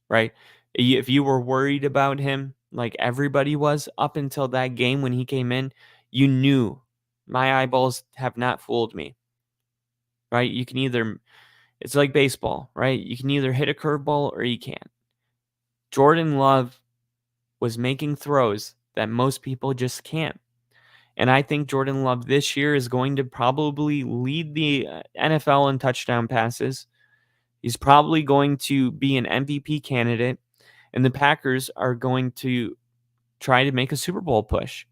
right? If you were worried about him, like everybody was up until that game when he came in, you knew my eyeballs have not fooled me, right? You can either, it's like baseball, right? You can either hit a curveball or you can't. Jordan Love was making throws that most people just can't. And I think Jordan Love this year is going to probably lead the NFL in touchdown passes. He's probably going to be an MVP candidate, and the Packers are going to try to make a Super Bowl push,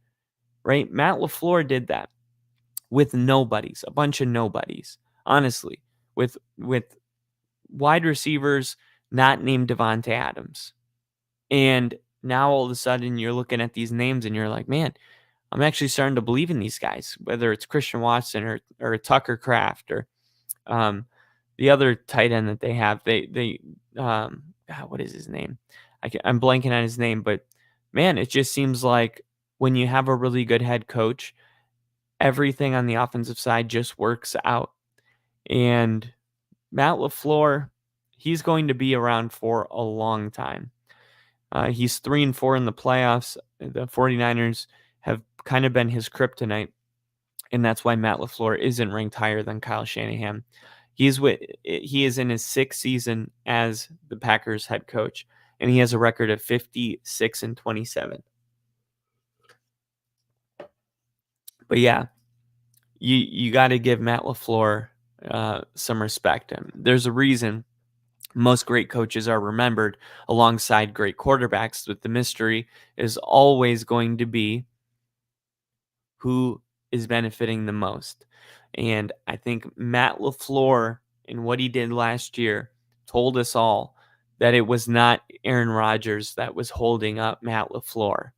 right? Matt LaFleur did that with nobodies, a bunch of nobodies, honestly, with wide receivers not named Devontae Adams. And now all of a sudden you're looking at these names and you're like, man, I'm actually starting to believe in these guys, whether it's Christian Watson or Tucker Kraft or the other tight end that they have. What is his name? I'm blanking on his name, but man, it just seems like when you have a really good head coach, everything on the offensive side just works out. And Matt LaFleur, he's going to be around for a long time. He's 3-4 in the playoffs. The 49ers have kind of been his kryptonite, and that's why Matt LaFleur isn't ranked higher than Kyle Shanahan. He is in his sixth season as the Packers head coach, and he has a record of 56-27. But yeah, you got to give Matt LaFleur some respect. There's a reason most great coaches are remembered alongside great quarterbacks, but the mystery is always going to be who is benefiting the most. And I think Matt LaFleur and what he did last year told us all that it was not Aaron Rodgers that was holding up Matt LaFleur.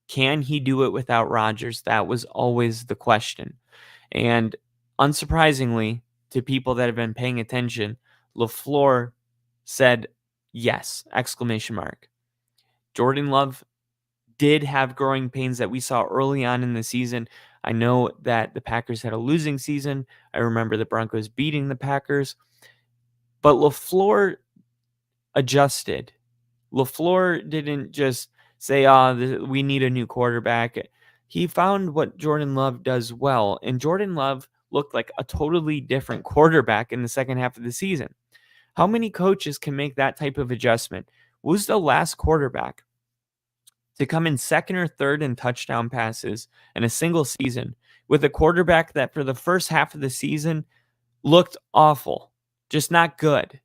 Can he do it without Rodgers? That was always the question. And unsurprisingly, to people that have been paying attention, LaFleur said yes, exclamation mark. Jordan Love did have growing pains that we saw early on in the season. I know that the Packers had a losing season. I remember the Broncos beating the Packers. But LaFleur adjusted. LaFleur didn't just say, we need a new quarterback. He found what Jordan Love does well, and Jordan Love looked like a totally different quarterback in the second half of the season. How many coaches can make that type of adjustment? Who's the last quarterback to come in second or third in touchdown passes in a single season with a quarterback that for the first half of the season looked awful, just not good?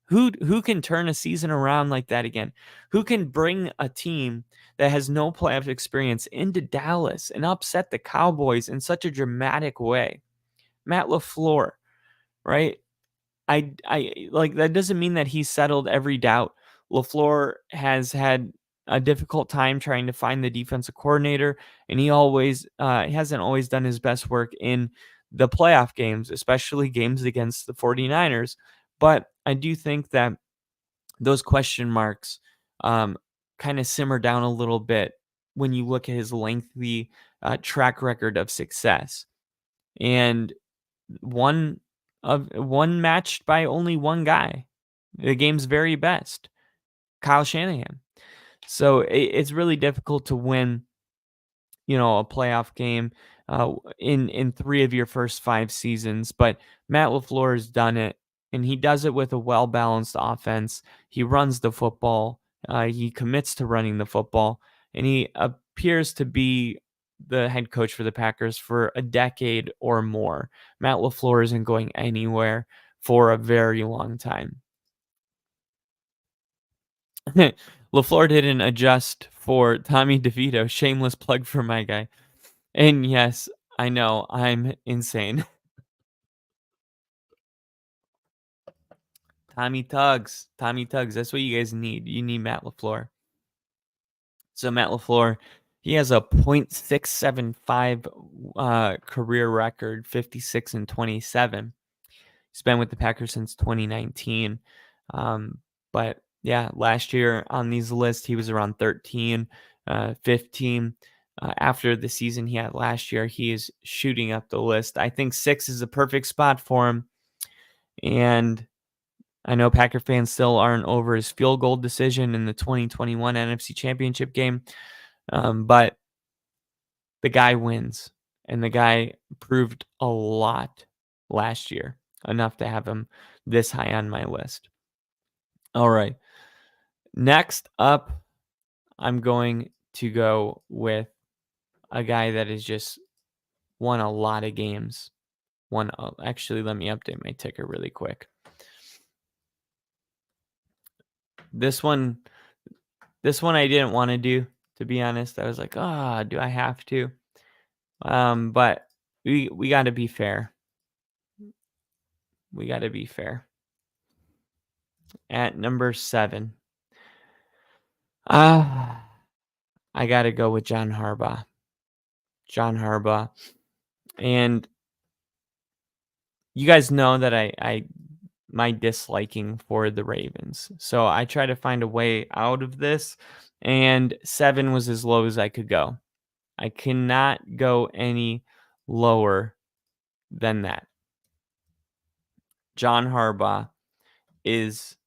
Who can turn a season around like that again? Who can bring a team that has no playoff experience into Dallas and upset the Cowboys in such a dramatic way? Matt LaFleur, right? I like that doesn't mean that he settled every doubt. LaFleur has had a difficult time trying to find the defensive coordinator, and he hasn't always done his best work in the playoff games, especially games against the 49ers. But I do think that those question marks kind of simmer down a little bit when you look at his lengthy track record of success. And one matched by only one guy, the game's very best, Kyle Shanahan. So it's really difficult to win, a playoff game in 3 of your first 5 seasons. But Matt LaFleur has done it, and he does it with a well-balanced offense. He runs the football. He commits to running the football, and he appears to be the head coach for the Packers for a decade or more. Matt LaFleur isn't going anywhere for a very long time. LaFleur didn't adjust for Tommy DeVito. Shameless plug for my guy. And yes, I know I'm insane. Tommy Tuggs. That's what you guys need. You need Matt LaFleur. So Matt LaFleur, he has a .675 career record, 56-27. He's been with the Packers since 2019. But yeah, last year on these lists, he was around 13, 15. After the season he had last year, he is shooting up the list. I think 6 is a perfect spot for him. And I know Packer fans still aren't over his field goal decision in the 2021 NFC Championship game. But the guy wins, and the guy proved a lot last year, enough to have him this high on my list. All right. Next up, I'm going to go with a guy that has just won a lot of games. Actually, let me update my ticker really quick. This one I didn't want to do, to be honest. I was like, do I have to? But we got to be fair. We got to be fair. At number 7, I got to go with John Harbaugh. And you guys know that I my disliking for the Ravens. So I try to find a way out of this, and 7 was as low as I could go. I cannot go any lower than that. John Harbaugh is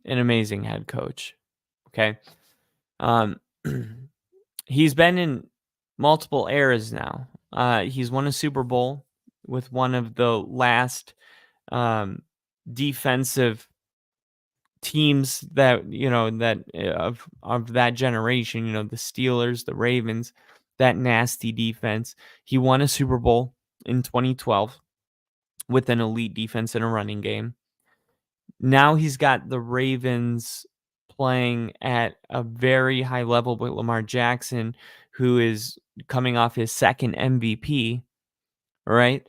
an amazing head coach. Okay. He's been in multiple eras now. He's won a Super Bowl with one of the last defensive teams that of that generation. The Steelers, the Ravens, that nasty defense. He won a Super Bowl in 2012 with an elite defense and a running game. Now he's got the Ravens playing at a very high level with Lamar Jackson, who is coming off his second MVP, right?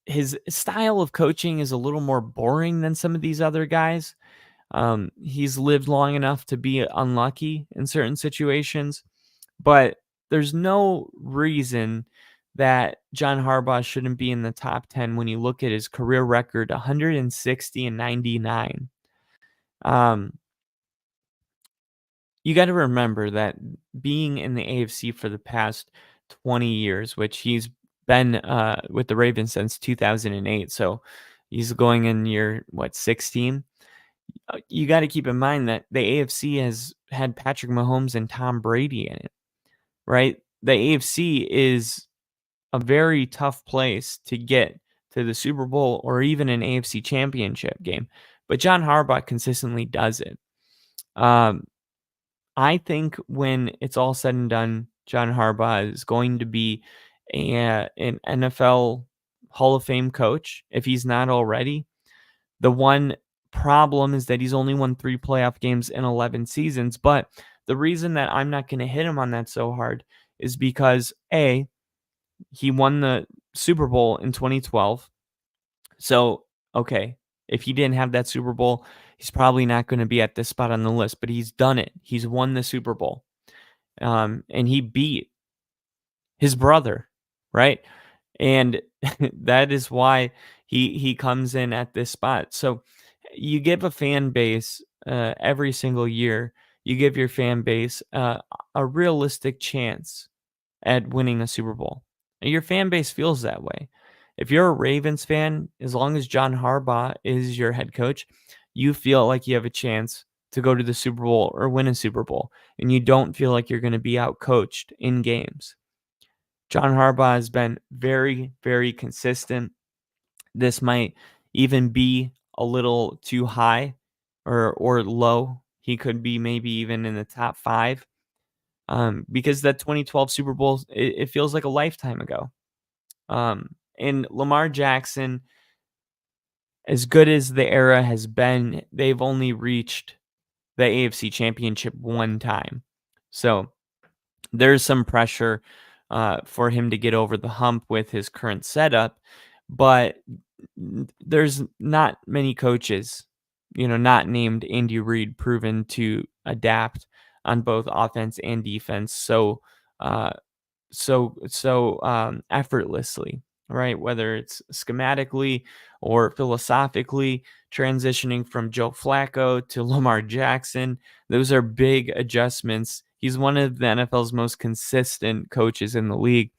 His style of coaching is a little more boring than some of these other guys. He's lived long enough to be unlucky in certain situations, but there's no reason that John Harbaugh shouldn't be in the top 10 when you look at his career record, 160-99. You got to remember that being in the AFC for the past 20 years, which he's been with the Ravens since 2008, so he's going in year 16. You got to keep in mind that the AFC has had Patrick Mahomes and Tom Brady in it, right? The AFC is a very tough place to get to the Super Bowl or even an AFC championship game. But John Harbaugh consistently does it. I think when it's all said and done, John Harbaugh is going to be an NFL Hall of Fame coach, if he's not already. The one problem is that he's only won 3 playoff games in 11 seasons. But the reason that I'm not going to hit him on that so hard is because, A, he won the Super Bowl in 2012. So, okay, if he didn't have that Super Bowl, he's probably not going to be at this spot on the list, but he's done it. He's won the Super Bowl. And he beat his brother, right? And that is why he comes in at this spot. So you give a fan base every single year, you give your fan base a realistic chance at winning a Super Bowl. And your fan base feels that way. If you're a Ravens fan, as long as John Harbaugh is your head coach, you feel like you have a chance to go to the Super Bowl or win a Super Bowl, and you don't feel like you're going to be outcoached in games. John Harbaugh has been very, very consistent. This might even be a little too high or low. He could be maybe even in the top 5. because that 2012 Super Bowl, it feels like a lifetime ago. And Lamar Jackson, as good as the era has been, they've only reached the AFC Championship one time. So there's some pressure for him to get over the hump with his current setup, but there's not many coaches, not named Andy Reid, proven to adapt on both offense and defense uh, effortlessly, right? Whether it's schematically or philosophically, transitioning from Joe Flacco to Lamar Jackson, those are big adjustments. He's one of the NFL's most consistent coaches in the league.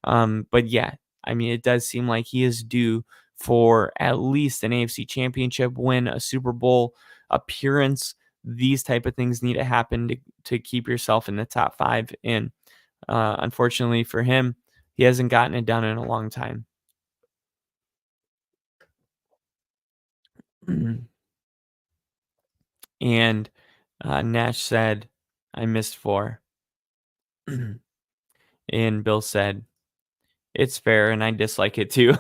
But yeah, I mean, it does seem like he is due for at least an AFC Championship win, a Super Bowl appearance. These type of things need to happen to keep yourself in the top five. And unfortunately for him, he hasn't gotten it done in a long time. And Nash said, I missed 4. And Bill said, it's fair and I dislike it too.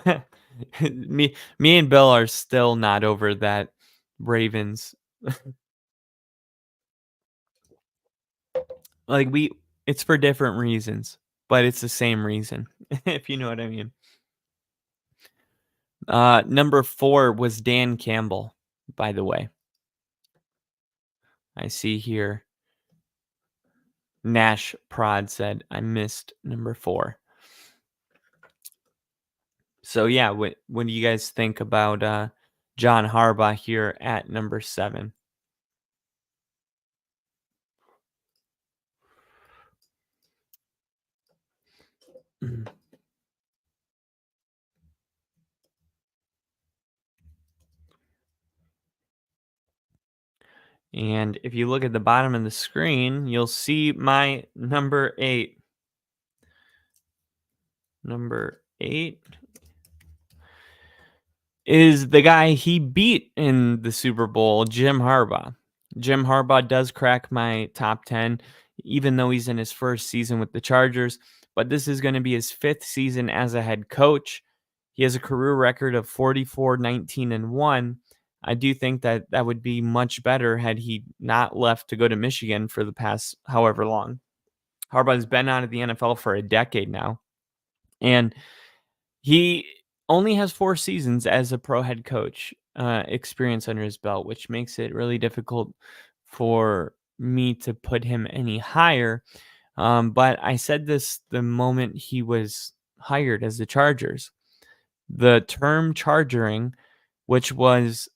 me and Bill are still not over that Ravens. Like it's for different reasons, but it's the same reason, if you know what I mean. Number 4 was Dan Campbell, by the way. I see here. Nash Prod said, I missed number 4. So yeah, what do you guys think about John Harbaugh here at number 7? And if you look at the bottom of the screen, you'll see my number 8. Number 8 is the guy he beat in the Super Bowl, Jim Harbaugh. Jim Harbaugh does crack my top 10, even though he's in his first season with the Chargers. But this is going to be his 5th season as a head coach. He has a career record of 44, 19, and 1. I do think that that would be much better had he not left to go to Michigan for the past however long. Harbaugh's been out of the NFL for a decade now. And he only has 4 seasons as a pro head coach experience under his belt, which makes it really difficult for me to put him any higher. But I said this the moment he was hired as the Chargers. The term chargering, which was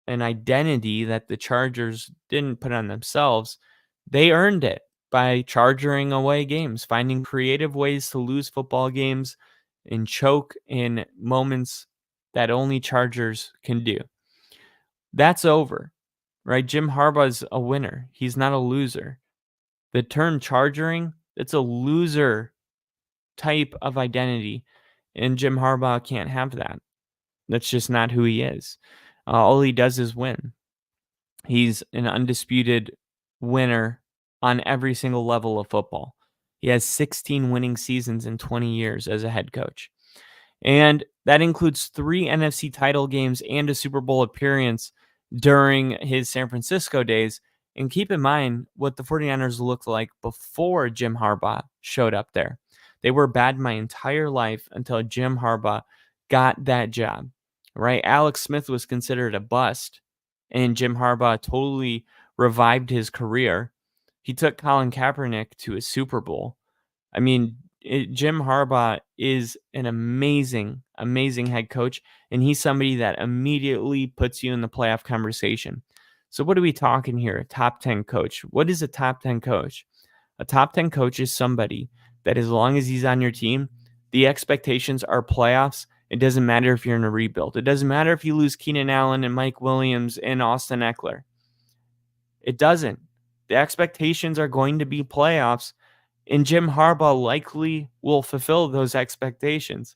an identity that the Chargers didn't put on themselves, they earned it by charging away games, finding creative ways to lose football games and choke in moments that only Chargers can do. That's over, right? Jim Harbaugh's a winner. He's not a loser. The term charging, it's a loser type of identity, and Jim Harbaugh can't have that. That's just not who he is. All he does is win. He's an undisputed winner on every single level of football. He has 16 winning seasons in 20 years as a head coach. And that includes 3 NFC title games and a Super Bowl appearance during his San Francisco days. And keep in mind what the 49ers looked like before Jim Harbaugh showed up there. They were bad my entire life until Jim Harbaugh got that job, right? Alex Smith was considered a bust, and Jim Harbaugh totally revived his career. He took Colin Kaepernick to a Super Bowl. I mean, Jim Harbaugh is an amazing, amazing head coach, and he's somebody that immediately puts you in the playoff conversation. So what are we talking here? A top 10 coach. What is a top 10 coach? A top 10 coach is somebody that as long as he's on your team, the expectations are playoffs. It doesn't matter if you're in a rebuild. It doesn't matter if you lose Keenan Allen and Mike Williams and Austin Eckler. It doesn't. The expectations are going to be playoffs, and Jim Harbaugh likely will fulfill those expectations.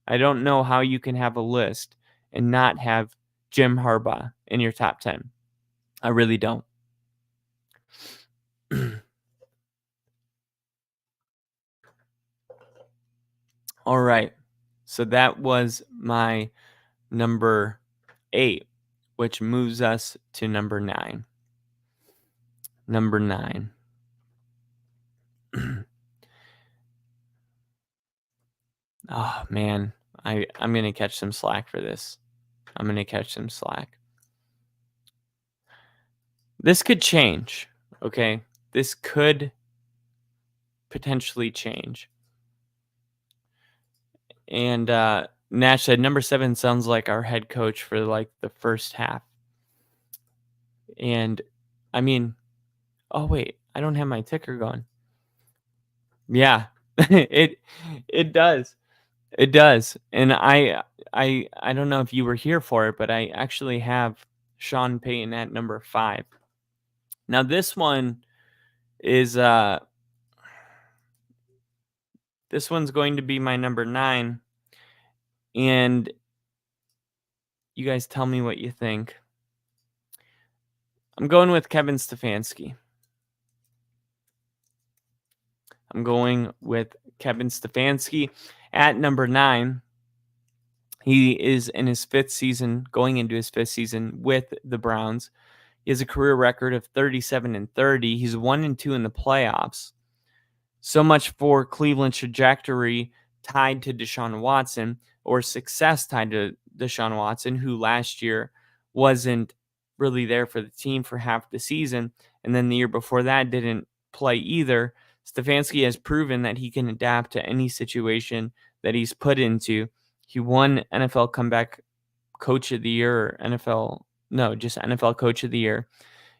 I don't know how you can have a list and not have Jim Harbaugh in your top 10. I really don't. All right. So that was my number 8, which moves us to number 9. Number 9. Oh man, I'm gonna catch some slack for this. I'm gonna catch some slack. This could change. Okay, this could potentially change. And Nash said number 7 sounds like our head coach for like the first half. And I mean, oh wait, I don't have my ticker going. Yeah, it does. It does. And I don't know if you were here for it, but I actually have Sean Payton at number 5. Now this one is this one's going to be my number 9, and you guys tell me what you think. I'm going with Kevin Stefanski. I'm going with Kevin Stefanski at number 9. He is in his 5th season, going into his 5th season with the Browns. He has a career record of 37-30. He's 1-2 in the playoffs. So much for Cleveland's trajectory tied to Deshaun Watson, or success tied to Deshaun Watson, who last year wasn't really there for the team for half the season. And then the year before that didn't play either. Stefanski has proven that he can adapt to any situation that he's put into. He won NFL Comeback Coach of the Year, or just NFL Coach of the Year.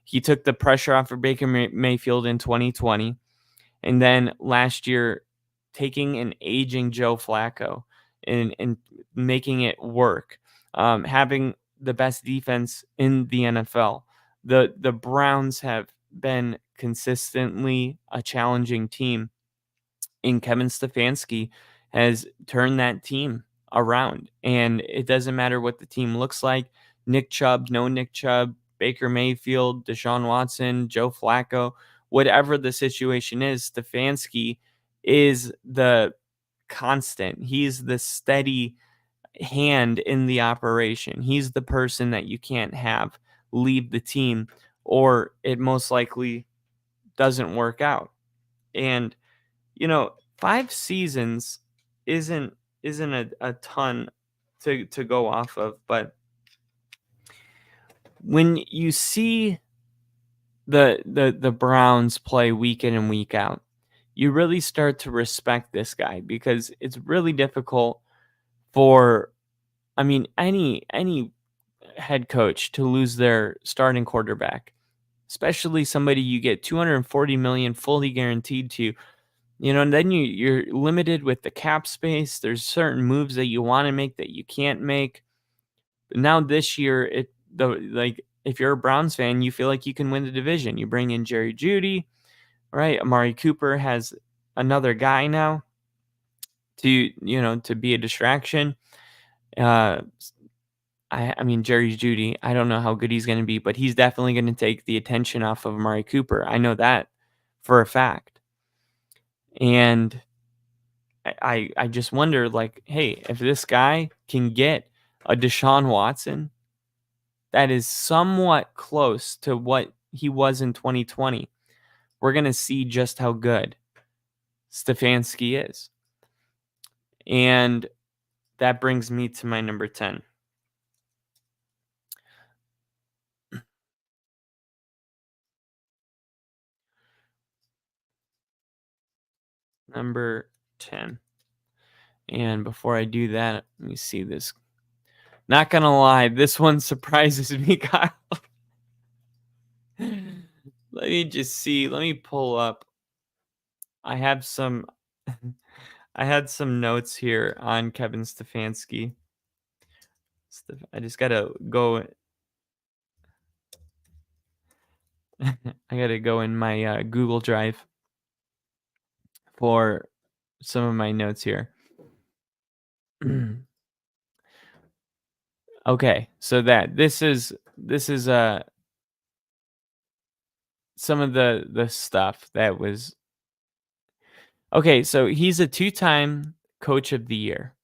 He took the pressure off of Baker Mayfield in 2020. And then last year, taking an aging Joe Flacco and making it work, having the best defense in the NFL. The Browns have been consistently a challenging team, and Kevin Stefanski has turned that team around. And it doesn't matter what the team looks like. Nick Chubb, no Nick Chubb, Baker Mayfield, Deshaun Watson, Joe Flacco, whatever the situation is, Stefanski is the constant. He's the steady hand in the operation. He's the person that you can't have leave the team, or it most likely doesn't work out. And 5 seasons isn't a ton to go off of, but when you see the Browns play week in and week out, you really start to respect this guy, because it's really difficult for any head coach to lose their starting quarterback, especially somebody you get $240 million fully guaranteed to. And then you're limited with the cap space. There's certain moves that you want to make that you can't make. But now this year, if you're a Browns fan, you feel like you can win the division. You bring in Jerry Jeudy, right? Amari Cooper has another guy now to be a distraction. I mean, Jerry Jeudy, I don't know how good he's going to be, but he's definitely going to take the attention off of Amari Cooper. I know that for a fact. And I just wonder, hey, if this guy can get a Deshaun Watson that is somewhat close to what he was in 2020, we're going to see just how good Stefanski is. And that brings me to my number 10. Number 10. And before I do that, let me see this. Not going to lie, this one surprises me, Kyle. Let me just see. Let me pull up. I had some notes here on Kevin Stefanski. I just got to go. I got to go in my Google Drive for some of my notes here. Okay, so this is some of the stuff that was. Okay, so he's a 2-time coach of the year.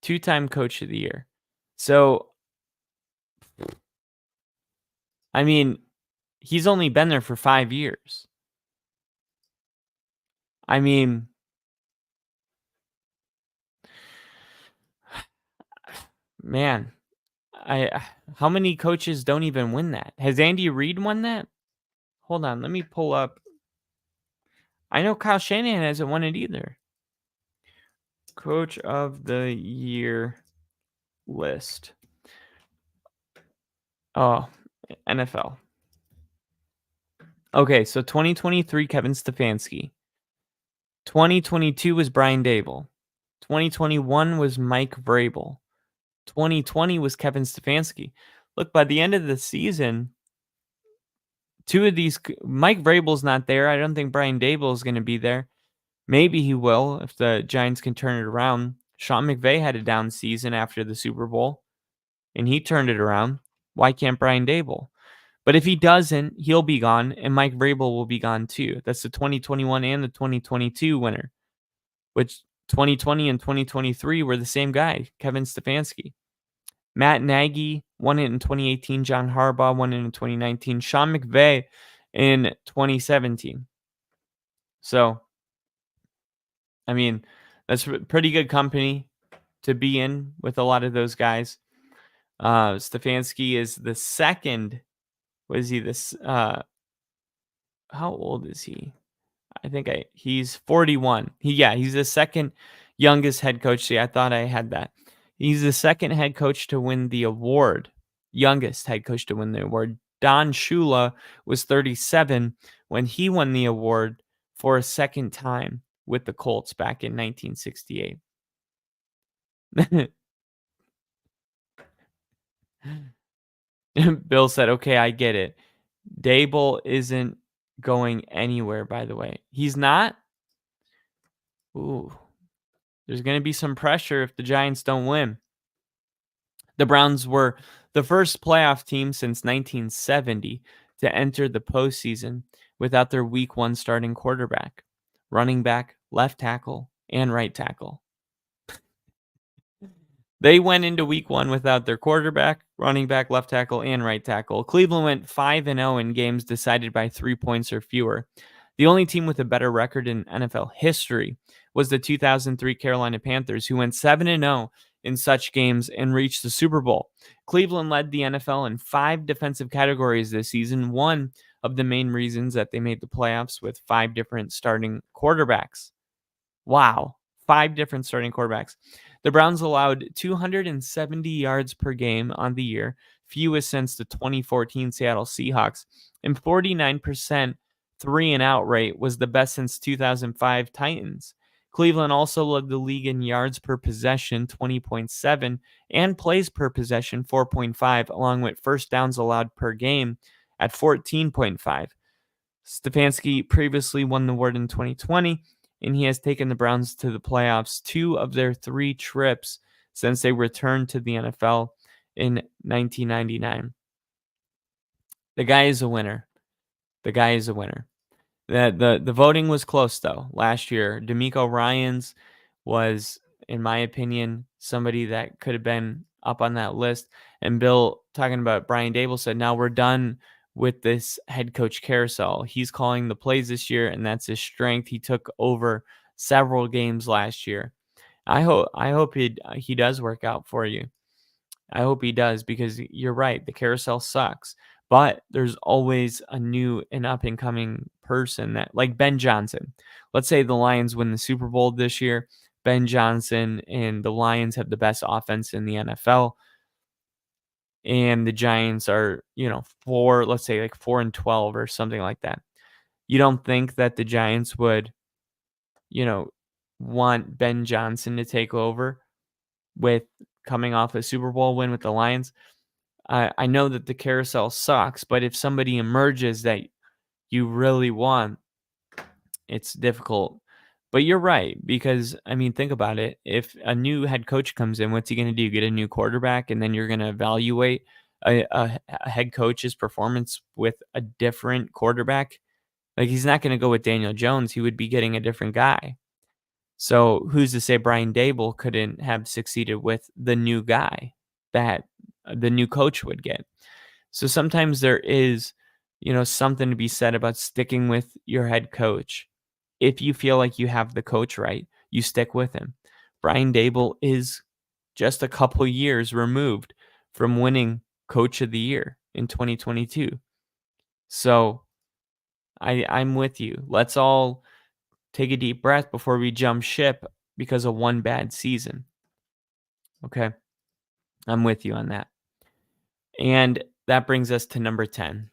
2-time coach of the year. So, I mean, he's only been there for 5 years. I mean, man, how many coaches don't even win that? Has Andy Reid won that? Hold on, let me pull up. I know Kyle Shanahan hasn't won it either. Coach of the year list. Oh, NFL. Okay, so 2023 Kevin Stefanski. 2022 was Brian Dable. 2021 was Mike Vrabel. 2020 was Kevin Stefanski. Look, by the end of the season, two of these, Mike Vrabel's not there. I don't think Brian Dable is going to be there. Maybe he will if the Giants can turn it around. Sean McVay had a down season after the Super Bowl, and he turned it around. Why can't Brian Dable? But if he doesn't, he'll be gone, and Mike Vrabel will be gone too. That's the 2021 and the 2022 winner, which 2020 and 2023 were the same guy, Kevin Stefanski. Matt Nagy won it in 2018. John Harbaugh won it in 2019. Sean McVay in 2017. So, I mean, that's pretty good company to be in with a lot of those guys. Stefanski is the second. What is he? How old is he? I think he's 41. He's the second youngest head coach. See, I thought I had that. He's the second head coach to win the award. Youngest head coach to win the award. Don Shula was 37 when he won the award for a second time with the Colts back in 1968. Bill said, okay, I get it. Dable isn't going anywhere, by the way. He's not? Ooh. There's going to be some pressure if the Giants don't win. The Browns were the first playoff team since 1970 to enter the postseason without their week 1 starting quarterback, running back, left tackle, and right tackle. They went into week 1 without their quarterback, running back, left tackle, and right tackle. Cleveland went 5-0 in games decided by 3 points or fewer. The only team with a better record in NFL history was the 2003 Carolina Panthers, who went 7-0 in such games and reached the Super Bowl. Cleveland led the NFL in 5 defensive categories this season, one of the main reasons that they made the playoffs with 5 different starting quarterbacks. Wow, 5 different starting quarterbacks. The Browns allowed 270 yards per game on the year, fewest since the 2014 Seattle Seahawks, and 49% 3-and-out rate was the best since 2005 Titans. Cleveland also led the league in yards per possession, 20.7, and plays per possession, 4.5, along with first downs allowed per game at 14.5. Stefanski previously won the award in 2020, and he has taken the Browns to the playoffs 2 of their 3 trips since they returned to the NFL in 1999. The guy is a winner. The voting was close, though, last year. DeMeco Ryans was, in my opinion, somebody that could have been up on that list. And Bill, talking about Brian Dable, said, now we're done with this head coach carousel. He's calling the plays this year, and that's his strength. He took over several games last year. I hope he does work out for you. I hope he does, because you're right. The carousel sucks. But there's always a new and up-and-coming person that, like Ben Johnson. Let's say the Lions win the Super Bowl this year. Ben Johnson and the Lions have the best offense in the NFL. And the Giants are, 4-12 or something like that. You don't think that the Giants would, want Ben Johnson to take over with coming off a Super Bowl win with the Lions? I know that the carousel sucks, but if somebody emerges that you really want, it's difficult. But you're right, because, think about it. If a new head coach comes in, what's he going to do? Get a new quarterback, and then you're going to evaluate a head coach's performance with a different quarterback? Like, he's not going to go with Daniel Jones. He would be getting a different guy. So who's to say Brian Dable couldn't have succeeded with the new guy that the new coach would get? So sometimes there is, something to be said about sticking with your head coach. If you feel like you have the coach right, you stick with him. Brian Dable is just a couple years removed from winning Coach of the Year in 2022. So I'm with you. Let's all take a deep breath before we jump ship because of one bad season. Okay. I'm with you on that. And that brings us to number 10,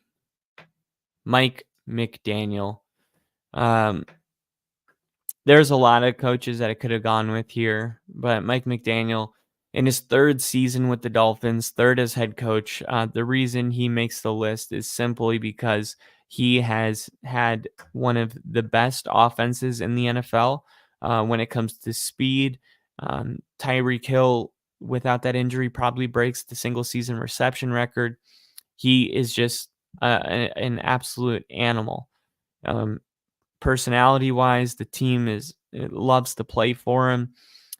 Mike McDaniel. There's a lot of coaches that I could have gone with here, but Mike McDaniel, in his third season with the Dolphins, third as head coach, the reason he makes the list is simply because he has had one of the best offenses in the NFL when it comes to speed. Tyreek Hill, without that injury, probably breaks the single season reception record. He is just an absolute animal. Personality wise, the team loves to play for him.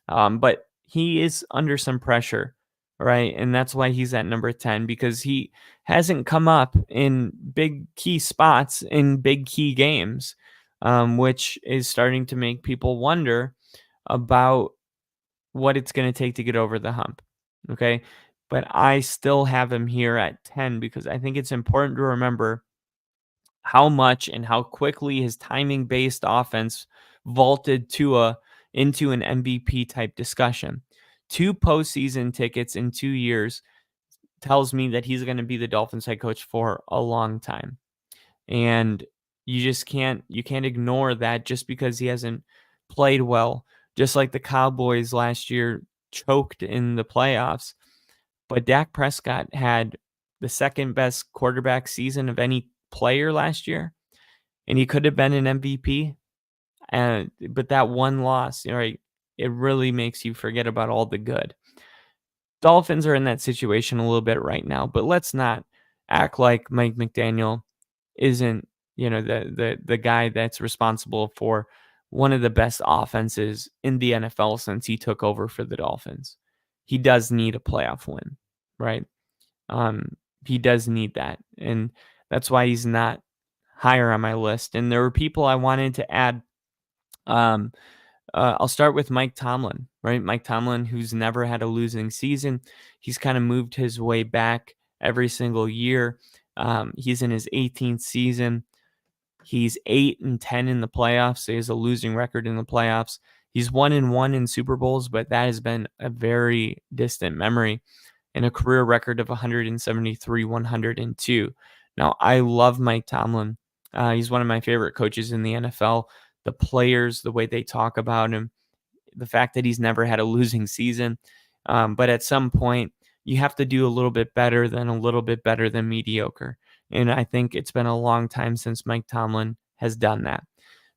But he is under some pressure, right? And that's why he's at number 10, because he hasn't come up in big key spots in big key games, which is starting to make people wonder about what it's going to take to get over the hump. Okay. But I still have him here at 10 because I think it's important to remember how much and how quickly his timing based offense vaulted Tua into an MVP type discussion. 2 postseason tickets in 2 years tells me that he's going to be the Dolphins head coach for a long time. And you can't ignore that just because he hasn't played well. Just like the Cowboys last year choked in the playoffs, but Dak Prescott had the second best quarterback season of any player last year, and he could have been an MVP. But that one loss, right, it really makes you forget about all the good. Dolphins are in that situation a little bit right now, but let's not act like Mike McDaniel isn't, the guy that's responsible for one of the best offenses in the NFL since he took over for the Dolphins. He does need a playoff win, right? He does need that, and that's why he's not higher on my list. And there were people I wanted to add. I'll start with Mike Tomlin, right? Mike Tomlin, who's never had a losing season. He's kind of moved his way back every single year. He's in his 18th season. He's 8-10 in the playoffs. So he has a losing record in the playoffs. He's 1-1 in Super Bowls, but that has been a very distant memory, and a career record of 173, 102. Now, I love Mike Tomlin. He's one of my favorite coaches in the NFL. The players, the way they talk about him, the fact that he's never had a losing season. But at some point, you have to do a little bit better than mediocre. And I think it's been a long time since Mike Tomlin has done that.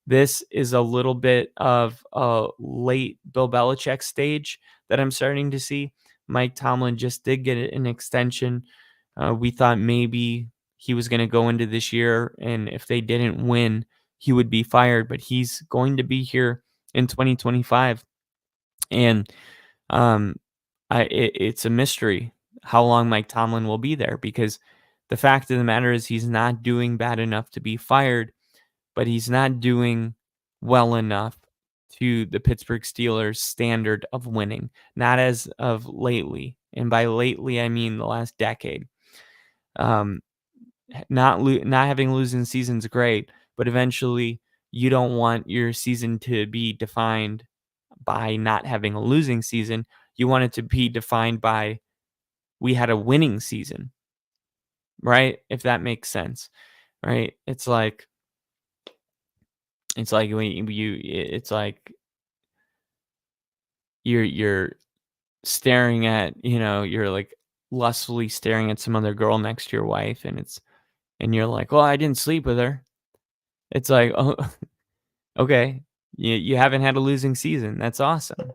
This is a little bit of a late Bill Belichick stage that I'm starting to see. Mike Tomlin just did get an extension. We thought maybe he was going to go into this year, and if they didn't win, he would be fired. But he's going to be here in 2025, and it's a mystery how long Mike Tomlin will be there, because the fact of the matter is he's not doing bad enough to be fired, but he's not doing well enough to the Pittsburgh Steelers standard of winning, not as of lately. And by lately, I mean the last decade. Not having losing seasons great, but eventually you don't want your season to be defined by not having a losing season. You want it to be defined by we had a winning season, right? If that makes sense, right? It's like you're staring at, you're like lustfully staring at some other girl next to your wife, and you're like, well, I didn't sleep with her. It's like, oh, okay, you haven't had a losing season. That's awesome.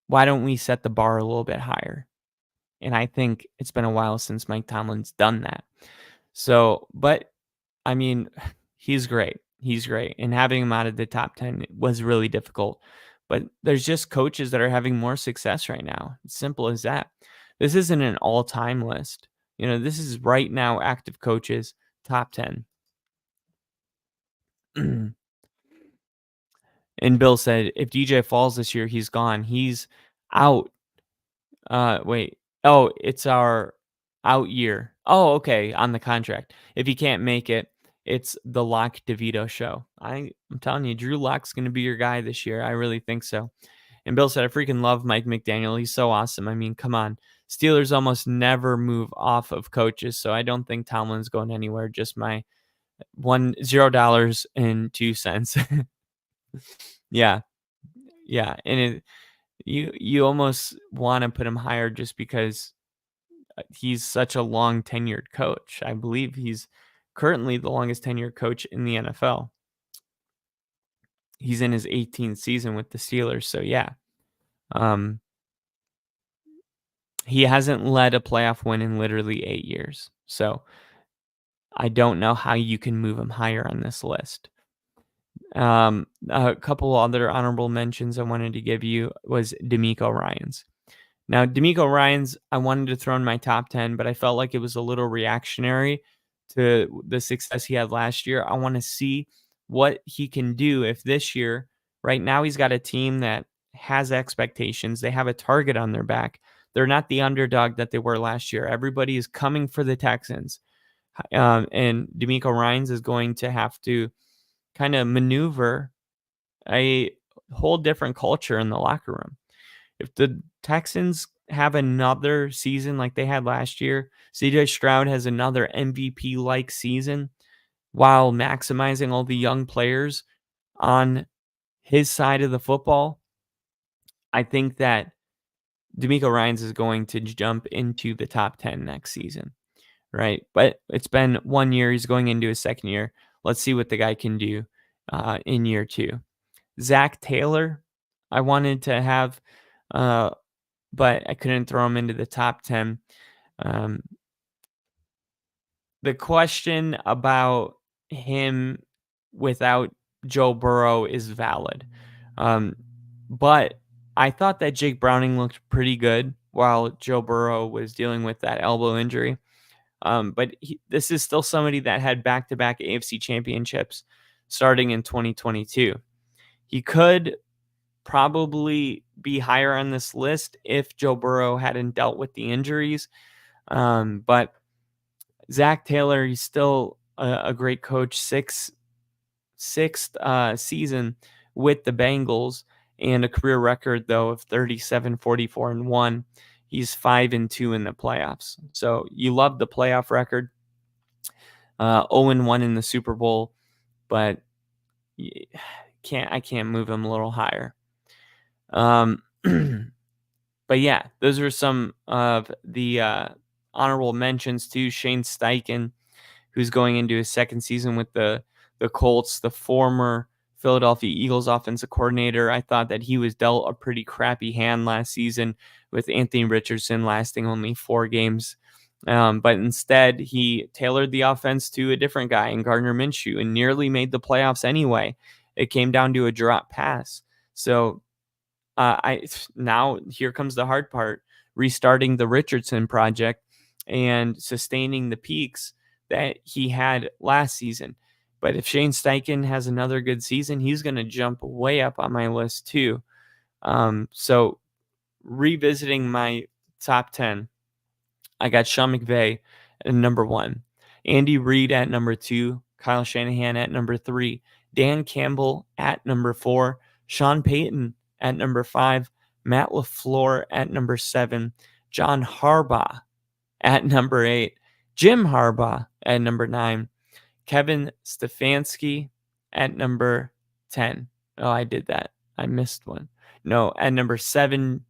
Why don't we set the bar a little bit higher? And I think it's been a while since Mike Tomlin's done that. So, but I mean, he's great. he's great. And having him out of the top 10 was really difficult. But there's just coaches that are having more success right now. It's simple as that. This isn't an all-time list. This is right now active coaches, top 10. And Bill said, if DJ falls this year, he's gone. He's out. Wait. Oh, it's our out year. Oh, okay. On the contract. If he can't make it, it's the Lock DeVito show. I'm telling you, Drew Lock's going to be your guy this year. I really think so. And Bill said, I freaking love Mike McDaniel. He's so awesome. I mean, come on. Steelers almost never move off of coaches, so I don't think Tomlin's going anywhere. Just my $0.02. Yeah. Yeah. And you almost want to put him higher just because he's such a long tenured coach. I believe he's currently the longest tenured coach in the NFL. He's in his 18th season with the Steelers. So yeah. He hasn't led a playoff win in literally 8 years. So I don't know how you can move him higher on this list. A couple other honorable mentions I wanted to give you was DeMeco Ryans. Now, DeMeco Ryans, I wanted to throw in my top 10, but I felt like it was a little reactionary to the success he had last year. I want to see what he can do if this year, right now, he's got a team that has expectations. They have a target on their back. They're not the underdog that they were last year. Everybody is coming for the Texans. And DeMeco Ryans is going to have to kind of maneuver a whole different culture in the locker room. If the Texans have another season like they had last year, CJ Stroud has another MVP-like season while maximizing all the young players on his side of the football, I think that DeMeco Ryans is going to jump into the top 10 next season, right? But it's been 1 year. He's going into his second year. Let's see what the guy can do in year 2. Zach Taylor, I wanted to have, but I couldn't throw him into the top 10. The question about him without Joe Burrow is valid. But I thought that Jake Browning looked pretty good while Joe Burrow was dealing with that elbow injury. But this is still somebody that had back-to-back AFC championships starting in 2022. He could probably be higher on this list if Joe Burrow hadn't dealt with the injuries. But Zach Taylor, he's still a great coach. Sixth season with the Bengals and a career record, though, of 37, 44, and 1. He's 5-2 in the playoffs. So you love the playoff record. 0-1 in the Super Bowl, but I can't move him a little higher. But yeah, those are some of the honorable mentions to Shane Steichen, who's going into his second season with the Colts, the former Philadelphia Eagles offensive coordinator. I thought that he was dealt a pretty crappy hand last season with Anthony Richardson lasting only 4 games. But instead, he tailored the offense to a different guy in Gardner Minshew and nearly made the playoffs anyway. It came down to a drop pass. So now here comes the hard part, restarting the Richardson project and sustaining the peaks that he had last season. But if Shane Steichen has another good season, he's going to jump way up on my list too. So revisiting my top 10, I got Sean McVay at number 1, Andy Reid at number 2, Kyle Shanahan at number 3, Dan Campbell at number 4, Sean Payton at number 5, Matt LaFleur at number 7, John Harbaugh at number 8, Jim Harbaugh at number 9, Kevin Stefanski at number 10. Oh, I did that. I missed one. No, at number 7,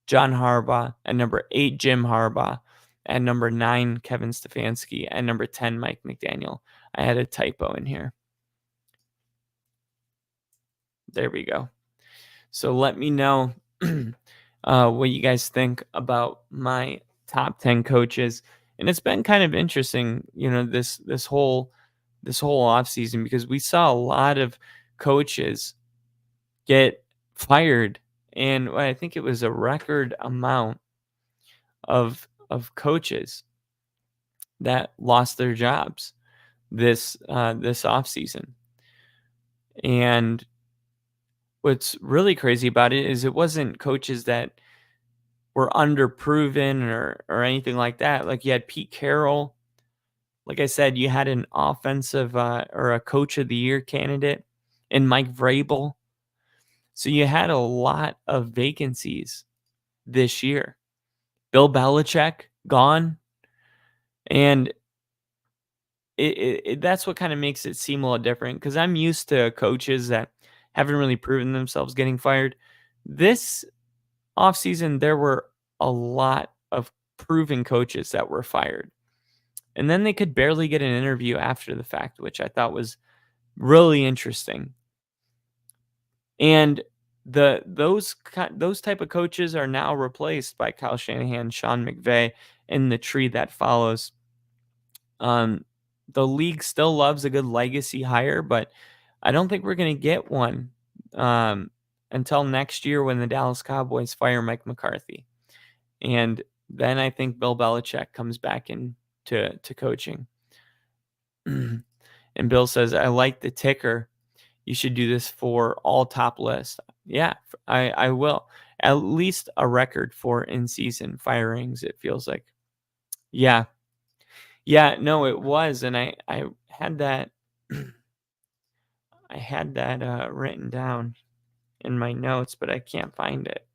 John Harbaugh. At number 8, Jim Harbaugh. At number 9, Kevin Stefanski. At number 10, Mike McDaniel. I had a typo in here. There we go. So let me know what you guys think about my top 10 coaches. And it's been kind of interesting, this whole this whole offseason, because we saw a lot of coaches get fired, and I think it was a record amount of coaches that lost their jobs this offseason. And what's really crazy about it is it wasn't coaches that were underproven or anything like that. Like, you had Pete Carroll. Like I said, you had an offensive or a coach of the year candidate in Mike Vrabel. So you had a lot of vacancies this year. Bill Belichick gone, and that's what kind of makes it seem a little different, because I'm used to coaches that haven't really proven themselves getting fired. This offseason, there were a lot of proven coaches that were fired. And then they could barely get an interview after the fact, which I thought was really interesting. And those type of coaches are now replaced by Kyle Shanahan, Sean McVay, and the tree that follows. The league still loves a good legacy hire, but I don't think we're going to get one until next year when the Dallas Cowboys fire Mike McCarthy. And then I think Bill Belichick comes back into coaching. And Bill says, I like the ticker. You should do this for all top lists. Yeah, I will. At least a record for in-season firings, it feels like. Yeah. Yeah, no, it was. And I had that written down in my notes, but I can't find it.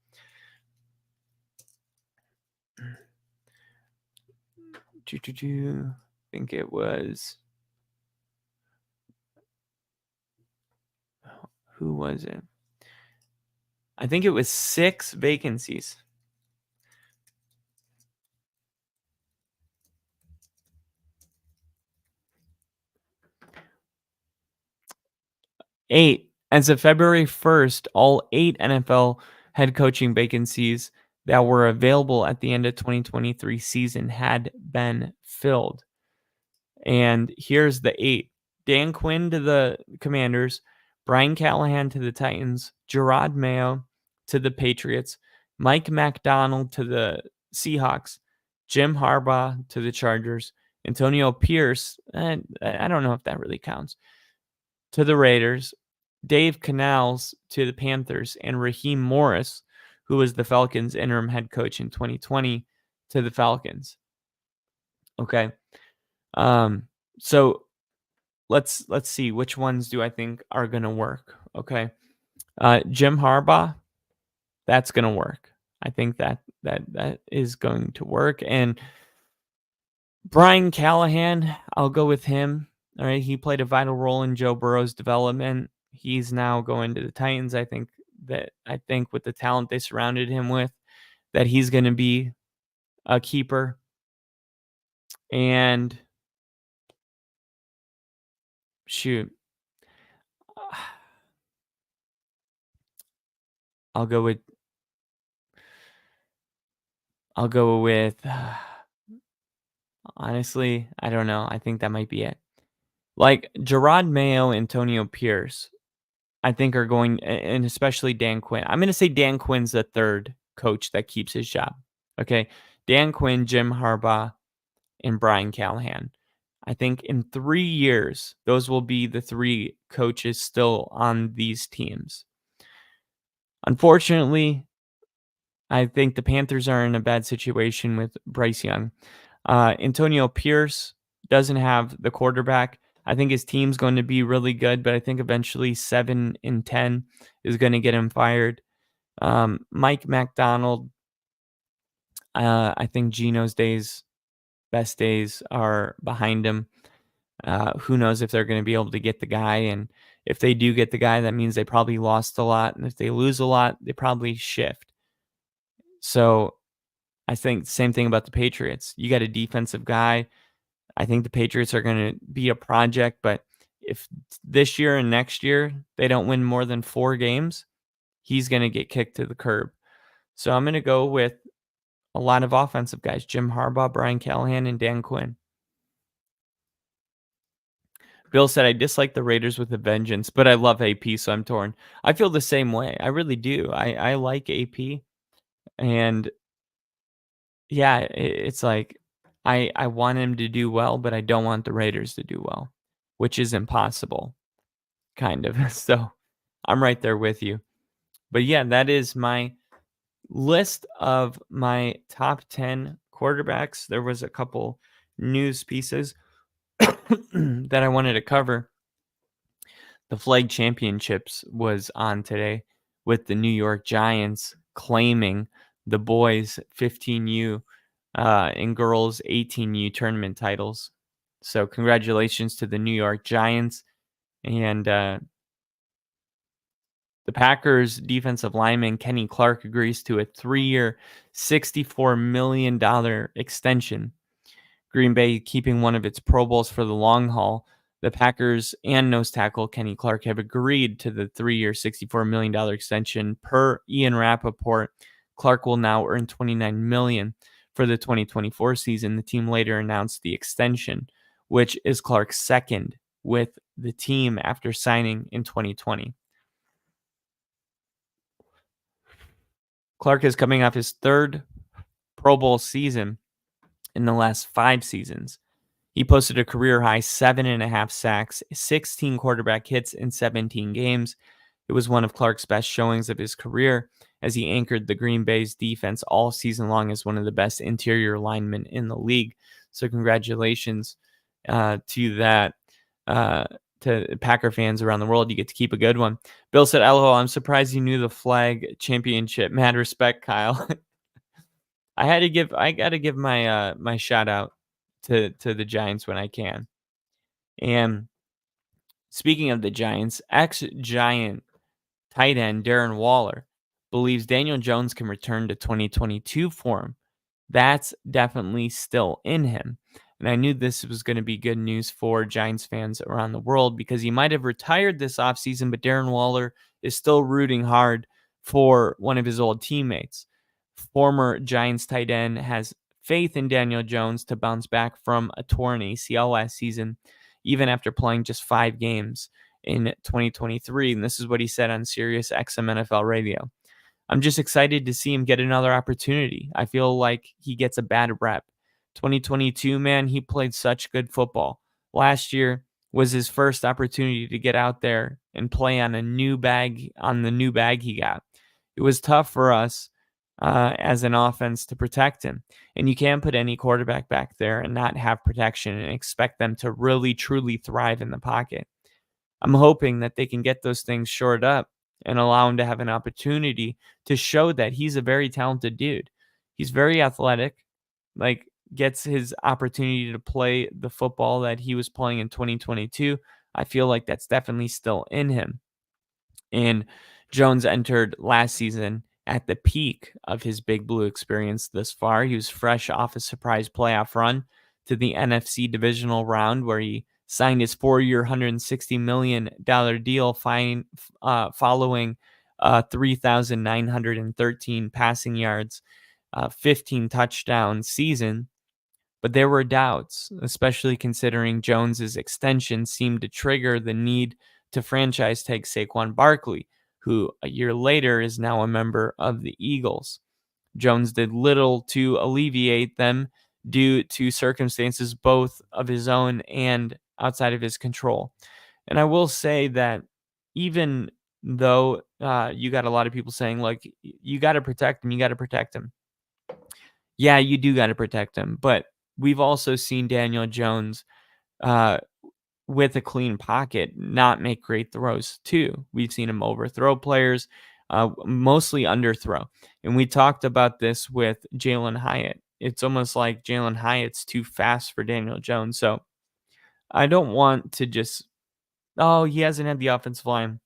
I think it was, who was it? I think it was 6 vacancies. Eight. As of February 1st, all 8 NFL head coaching vacancies that were available at the end of 2023 season had been filled. And here's the 8. Dan Quinn to the Commanders, Brian Callahan to the Titans, Gerard Mayo to the Patriots, Mike McDonald to the Seahawks, Jim Harbaugh to the Chargers, Antonio Pierce, I don't know if that really counts, to the Raiders, Dave Canales to the Panthers, and Raheem Morris, who was the Falcons' interim head coach in 2020, to the Falcons. Okay. So let's see, which ones do I think are going to work. Okay. Jim Harbaugh, that's going to work. I think that is going to work. And Brian Callahan, I'll go with him. All right. He played a vital role in Joe Burrow's development. He's now going to the Titans. I think with the talent they surrounded him with, that he's going to be a keeper. And shoot, I'll go with honestly, I don't know. I think that might be it. Like Gerard Mayo, Antonio Pierce, I think are going, and especially Dan Quinn. I'm going to say Dan Quinn's the third coach that keeps his job. Okay. Dan Quinn, Jim Harbaugh, and Brian Callahan. I think in 3 years, those will be the 3 coaches still on these teams. Unfortunately, I think the Panthers are in a bad situation with Bryce Young. Antonio Pierce doesn't have the quarterback. I think his team's going to be really good, but I think eventually 7-10 is going to get him fired. Mike McDonald, I think Gino's best days are behind him. Who knows if they're going to be able to get the guy, and if they do get the guy, that means they probably lost a lot, and if they lose a lot, they probably shift. So I think the same thing about the Patriots. You got a defensive guy. I think the Patriots are going to be a project, but if this year and next year they don't win more than 4 games, he's going to get kicked to the curb. So I'm going to go with a lot of offensive guys: Jim Harbaugh, Brian Callahan, and Dan Quinn. Bill said, I dislike the Raiders with a vengeance, but I love AP, so I'm torn. I feel the same way. I really do. I like AP. And yeah, it's like I want him to do well, but I don't want the Raiders to do well, which is impossible, kind of. So I'm right there with you. But yeah, that is my list of my top 10 quarterbacks. There was a couple news pieces that I wanted to cover. The Flag Championships was on today with the New York Giants claiming the boys 15U and girls 18U tournament titles. So congratulations to the New York Giants. And the Packers defensive lineman Kenny Clark agrees to a 3-year, $64 million extension. Green Bay keeping one of its Pro Bowls for the long haul. The Packers and nose tackle Kenny Clark have agreed to the 3-year, $64 million extension. Per Ian Rappaport, Clark will now earn $29 million for the 2024 season. The team later announced the extension, which is Clark's second with the team after signing in 2020. Clark is coming off his third Pro Bowl season in the last 5 seasons. He posted a career-high 7.5 sacks, 16 quarterback hits in 17 games. It was one of Clark's best showings of his career as he anchored the Green Bay's defense all season long as one of the best interior linemen in the league. So congratulations to that. To Packer fans around the world, you get to keep a good one. Bill said, "LOL, I'm surprised you knew the Flag Championship. Mad respect, Kyle." I gotta give my my shout out to the Giants when I can. And speaking of the Giants, ex-Giant tight end Darren Waller believes Daniel Jones can return to 2022 form. That's definitely still in him. And I knew this was going to be good news for Giants fans around the world because he might have retired this offseason, but Darren Waller is still rooting hard for one of his old teammates. Former Giants tight end has faith in Daniel Jones to bounce back from a torn ACL last season, even after playing just 5 games in 2023. And this is what he said on Sirius XM NFL radio. I'm just excited to see him get another opportunity. I feel like he gets a bad rep. 2022, man, he played such good football. Last year was his first opportunity to get out there and play on the new bag he got. It was tough for us as an offense to protect him. And you can't put any quarterback back there and not have protection and expect them to really, truly thrive in the pocket. I'm hoping that they can get those things shored up and allow him to have an opportunity to show that he's a very talented dude. He's very athletic, like gets his opportunity to play the football that he was playing in 2022. I feel like that's definitely still in him. And Jones entered last season at the peak of his Big Blue experience thus far. He was fresh off a surprise playoff run to the NFC divisional round where he signed his 4-year, $160 million deal following 3,913 passing yards, 15 touchdown season. But there were doubts, especially considering Jones's extension seemed to trigger the need to franchise tag Saquon Barkley, who a year later is now a member of the Eagles. Jones did little to alleviate them due to circumstances both of his own and outside of his control. And I will say that even though you got a lot of people saying, like, you got to protect him, you got to protect him. Yeah, you do got to protect him. But we've also seen Daniel Jones with a clean pocket not make great throws too. We've seen him overthrow players, mostly underthrow. And we talked about this with Jalen Hyatt. It's almost like Jalen Hyatt's too fast for Daniel Jones. So I don't want to just, he hasn't had the offensive line,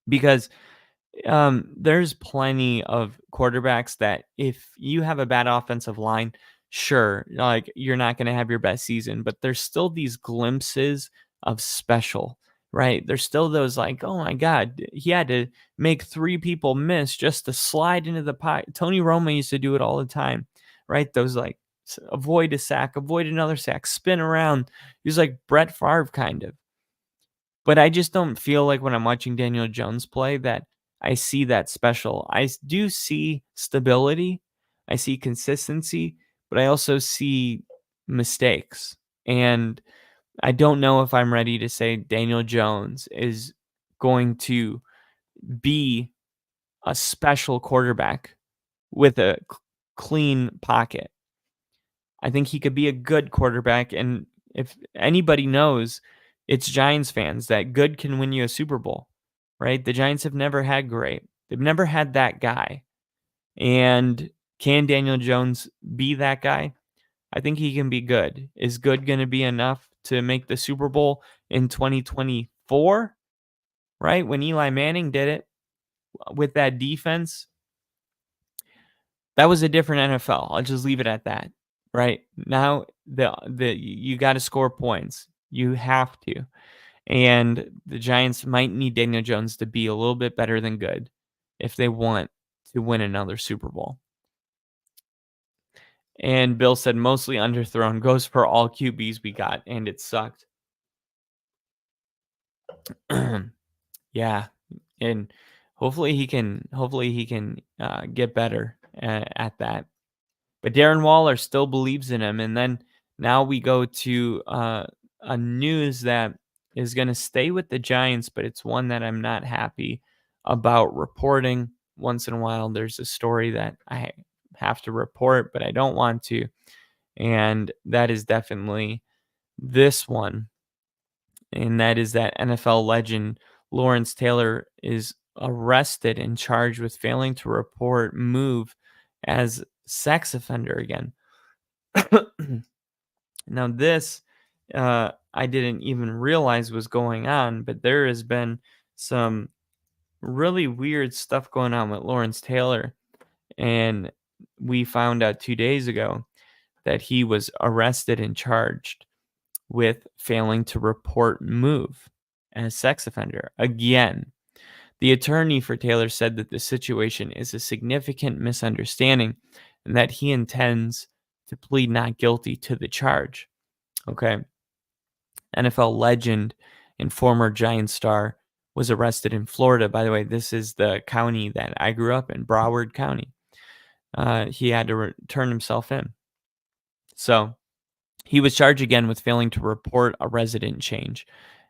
because there's plenty of quarterbacks that if you have a bad offensive line, sure, like you're not going to have your best season, but there's still these glimpses of special, right? There's still those like, oh my God, he had to make 3 people miss just to slide into the pocket. Tony Romo used to do it all the time, right? Those like avoid a sack, avoid another sack, spin around. He was like Brett Favre kind of. But I just don't feel like when I'm watching Daniel Jones play that I see that special. Do see stability, I see consistency, but I also see mistakes. And I don't know if I'm ready to say Daniel Jones is going to be a special quarterback with a clean pocket. I think he could be a good quarterback. And if anybody knows, it's Giants fans that good can win you a Super Bowl, right? The Giants have never had great. They've never had that guy. And can Daniel Jones be that guy? I think he can be good. Is good going to be enough to make the Super Bowl in 2024? Right? When Eli Manning did it with that defense, that was a different NFL. I'll just leave it at that. Right? Now the you got to score points. You have to. And the Giants might need Daniel Jones to be a little bit better than good if they want to win another Super Bowl. And Bill said mostly underthrown, goes for all QBs we got, and it sucked. Yeah, and hopefully he can get better at that. But Darren Waller still believes in him. And then now we go to a news that is going to stay with the Giants, but it's one that I'm not happy about reporting. Once in a while, there's a story that I have to report, but I don't want to. And that is definitely this one. And that is that NFL legend Lawrence Taylor is arrested and charged with failing to report move as sex offender again. Now this I didn't even realize was going on, but there has been some really weird stuff going on with Lawrence Taylor, and we found out 2 days ago that he was arrested and charged with failing to report move as sex offender again. The attorney for Taylor said that the situation is a significant misunderstanding and that he intends to plead not guilty to the charge. Okay. NFL legend and former Giants star was arrested in Florida. By the way, this is the county that I grew up in, Broward County. He had to turn himself in. So he was charged again with failing to report a resident change.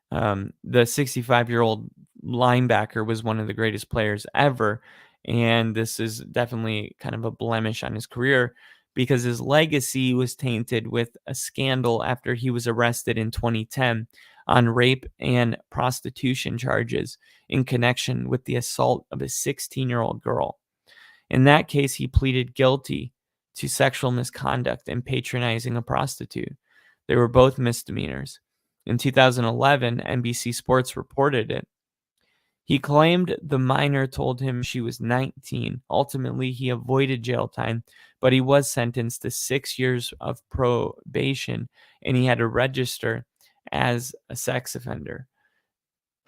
The 65-year-old linebacker was one of the greatest players ever, and this is definitely kind of a blemish on his career because his legacy was tainted with a scandal after he was arrested in 2010 on rape and prostitution charges in connection with the assault of a 16-year-old girl. In that case, he pleaded guilty to sexual misconduct and patronizing a prostitute. They were both misdemeanors. In 2011, NBC Sports reported it. He claimed the minor told him she was 19. Ultimately, he avoided jail time, but he was sentenced to 6 years of probation, and he had to register as a sex offender.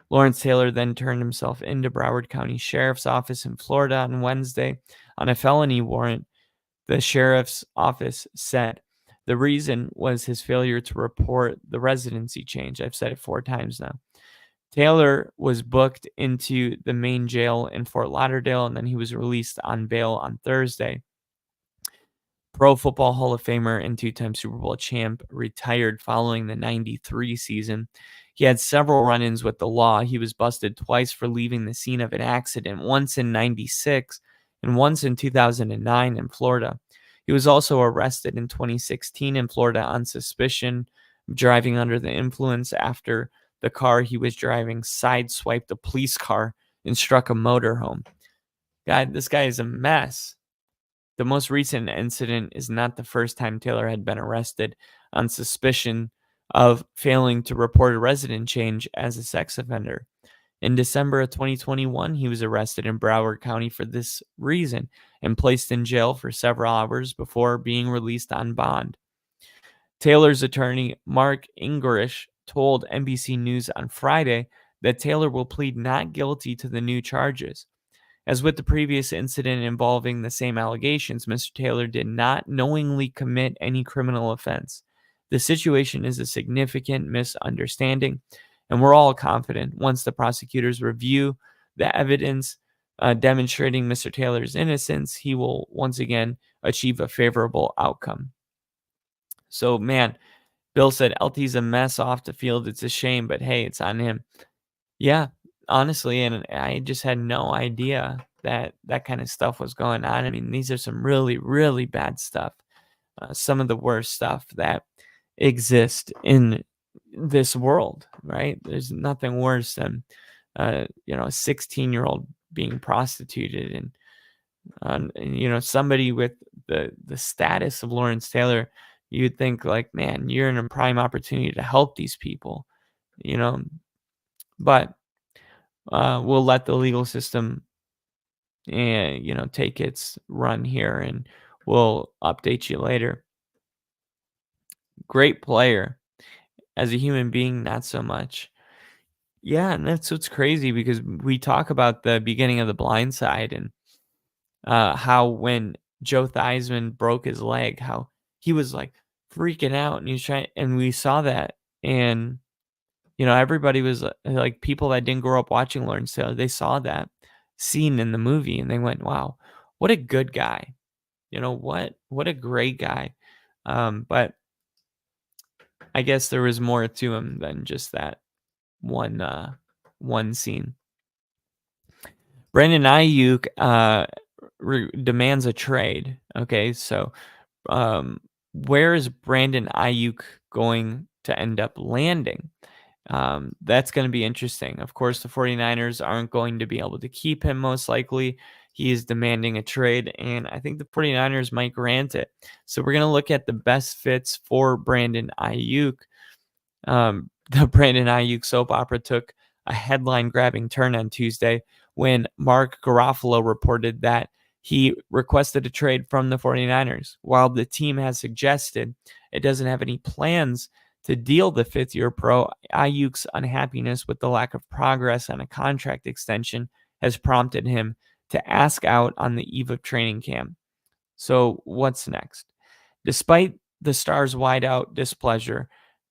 Lawrence Taylor then turned himself into Broward County Sheriff's Office in Florida on Wednesday on a felony warrant. The sheriff's office said the reason was his failure to report the residency change. I've said it 4 times now. Taylor was booked into the main jail in Fort Lauderdale, and then he was released on bail on Thursday. Pro Football Hall of Famer and 2-time Super Bowl champ retired following the 93 season. He had several run-ins with the law. He was busted twice for leaving the scene of an accident, once in 96 and once in 2009 in Florida. He was also arrested in 2016 in Florida on suspicion of driving under the influence after the car he was driving sideswiped a police car and struck a motorhome. God, this guy is a mess. The most recent incident is not the first time Taylor had been arrested on suspicion of failing to report a resident change as a sex offender. In December of 2021, he was arrested in Broward County for this reason and placed in jail for several hours before being released on bond. Taylor's attorney, Mark Ingrish, told NBC News on Friday that Taylor will plead not guilty to the new charges. As with the previous incident involving the same allegations, Mr. Taylor did not knowingly commit any criminal offense. The situation is a significant misunderstanding, And we're all confident once the prosecutors review the evidence demonstrating Mr. Taylor's innocence, he will once again achieve a favorable outcome. So, man, Bill said LT's a mess off the field. It's a shame, but hey, it's on him. Yeah, honestly, and I just had no idea that that kind of stuff was going on. I mean, these are some really, really bad stuff. Some of the worst stuff that exist in this world, right? There's nothing worse than, a 16-year-old being prostituted, and somebody with the status of Lawrence Taylor. You'd think like, man, you're in a prime opportunity to help these people, but we'll let the legal system, take its run here, and we'll update you later. Great player. As a human being, not so much. Yeah, and that's what's crazy, because we talk about the beginning of The Blind Side, and how when Joe Theismann broke his leg, how he was like freaking out, and he was trying, and we saw that, and everybody was like, people that didn't grow up watching Lawrence Taylor, they saw that scene in the movie, and they went, "Wow, what a good guy." What a great guy. But I guess there was more to him than just that one scene. Brandon Ayuk demands a trade. Okay, so where is Brandon Ayuk going to end up landing? That's going to be interesting. Of course, the 49ers aren't going to be able to keep him, most likely. He is demanding a trade, and I think the 49ers might grant it. So we're going to look at the best fits for Brandon Ayuk. The Brandon Ayuk soap opera took a headline-grabbing turn on Tuesday when Mark Garofalo reported that he requested a trade from the 49ers. While the team has suggested it doesn't have any plans to deal the fifth-year pro, Ayuk's unhappiness with the lack of progress on a contract extension has prompted him to ask out on the eve of training camp. So what's next? Despite the Stars' wide-out displeasure,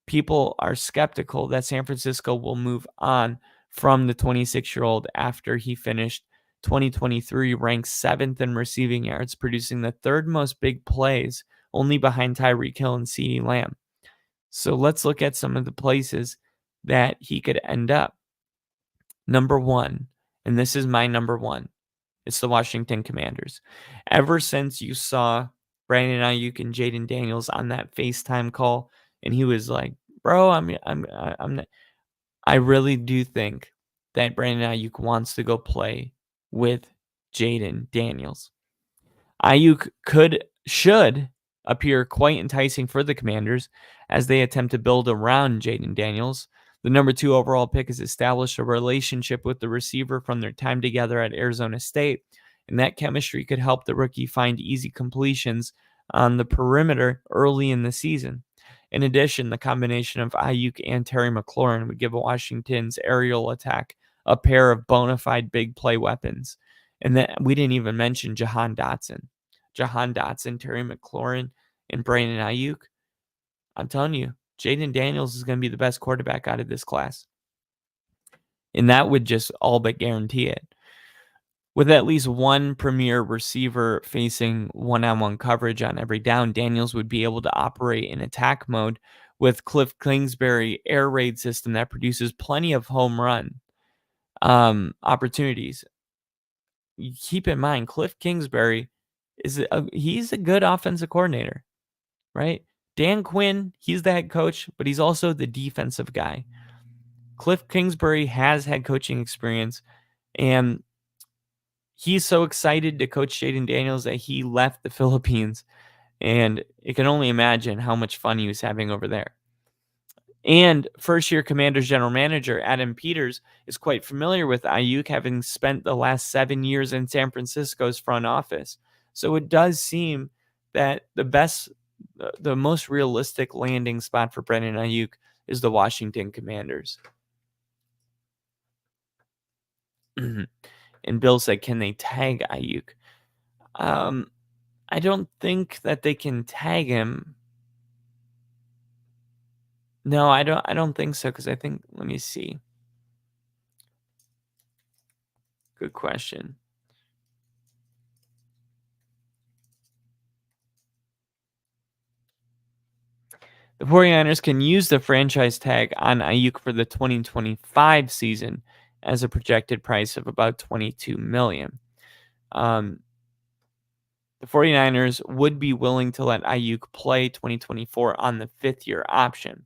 people are skeptical that San Francisco will move on from the 26-year-old after he finished 2023 ranked 7th in receiving yards, producing the third most big plays, only behind Tyreek Hill and CeeDee Lamb. So let's look at some of the places that he could end up. Number one, and this is my number one, it's the Washington Commanders. Ever since you saw Brandon Ayuk and Jaden Daniels on that FaceTime call, and he was like, "Bro, I'm not." I really do think that Brandon Ayuk wants to go play with Jaden Daniels. Ayuk should appear quite enticing for the Commanders as they attempt to build around Jaden Daniels. The number 2 overall pick has established a relationship with the receiver from their time together at Arizona State, and that chemistry could help the rookie find easy completions on the perimeter early in the season. In addition, the combination of Ayuk and Terry McLaurin would give Washington's aerial attack a pair of bona fide big play weapons. And then we didn't even mention Jahan Dotson. Terry McLaurin, and Brandon Ayuk. I'm telling you, Jaden Daniels is going to be the best quarterback out of this class. And that would just all but guarantee it. With at least one premier receiver facing one-on-one coverage on every down, Daniels would be able to operate in attack mode with Cliff Kingsbury air raid system that produces plenty of home run opportunities. Keep in mind, Cliff Kingsbury he's a good offensive coordinator, right? Dan Quinn, he's the head coach, but he's also the defensive guy. Cliff Kingsbury has head coaching experience, and he's so excited to coach Jaden Daniels that he left the Philippines, and you can only imagine how much fun he was having over there. And first-year Commanders general manager Adam Peters is quite familiar with Ayuk, having spent the last 7 years in San Francisco's front office. So it does seem that the most realistic landing spot for Brandon Ayuk is the Washington Commanders. And Bill said, can they tag Ayuk? I don't think that they can tag him. No, I don't think so, because I think, let me see. Good question. The 49ers can use the franchise tag on Ayuk for the 2025 season as a projected price of about $22 million. Um, the 49ers would be willing to let Ayuk play 2024 on the fifth-year option.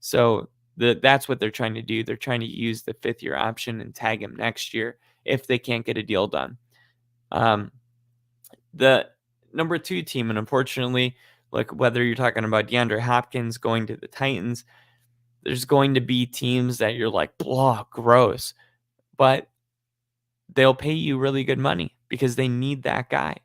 So that's what they're trying to do. They're trying to use the fifth-year option and tag him next year if they can't get a deal done. The number 2 team, and unfortunately, like whether you're talking about DeAndre Hopkins going to the Titans, there's going to be teams that you're like, blah, gross, but they'll pay you really good money because they need that guy.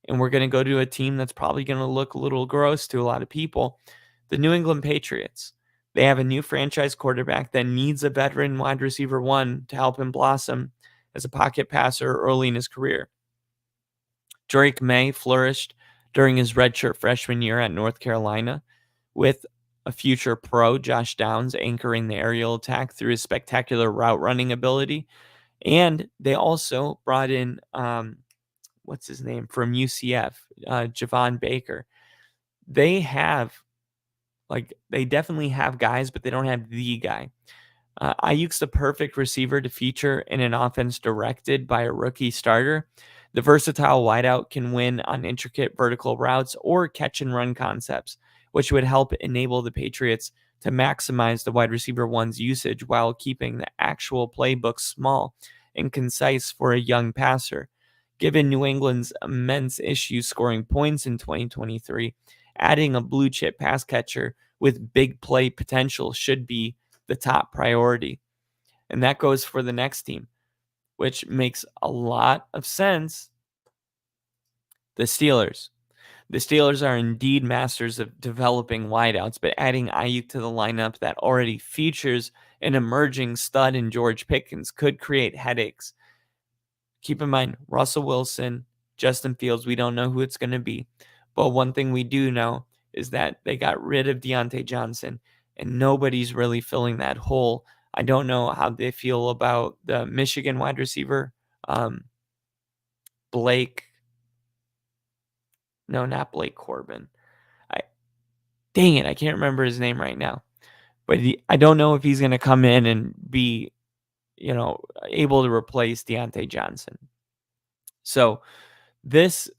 And we're going to go to a team that's probably going to look a little gross to a lot of people. The New England Patriots. They have a new franchise quarterback that needs a veteran wide receiver one to help him blossom as a pocket passer early in his career. Drake May flourished during his redshirt freshman year at North Carolina, with a future pro, Josh Downs, anchoring the aerial attack through his spectacular route running ability. And they also brought in, what's his name, from UCF, Javon Baker. They definitely have guys, but they don't have the guy. Ayuk's the perfect receiver to feature in an offense directed by a rookie starter. The versatile wideout can win on intricate vertical routes or catch and run concepts, which would help enable the Patriots to maximize the wide receiver one's usage while keeping the actual playbook small and concise for a young passer. Given New England's immense issues scoring points in 2023, adding a blue chip pass catcher with big play potential should be the top priority. And that goes for the next team, which makes a lot of sense. The Steelers. The Steelers are indeed masters of developing wideouts, but adding Ayuk to the lineup that already features an emerging stud in George Pickens could create headaches. Keep in mind, Russell Wilson, Justin Fields, we don't know who it's going to be. But one thing we do know is that they got rid of Deontay Johnson, and nobody's really filling that hole. I don't know how they feel about the Michigan wide receiver, Blake. No, not Blake Corbin. Dang it, I can't remember his name right now. But I don't know if he's going to come in and be, able to replace Deontay Johnson. So this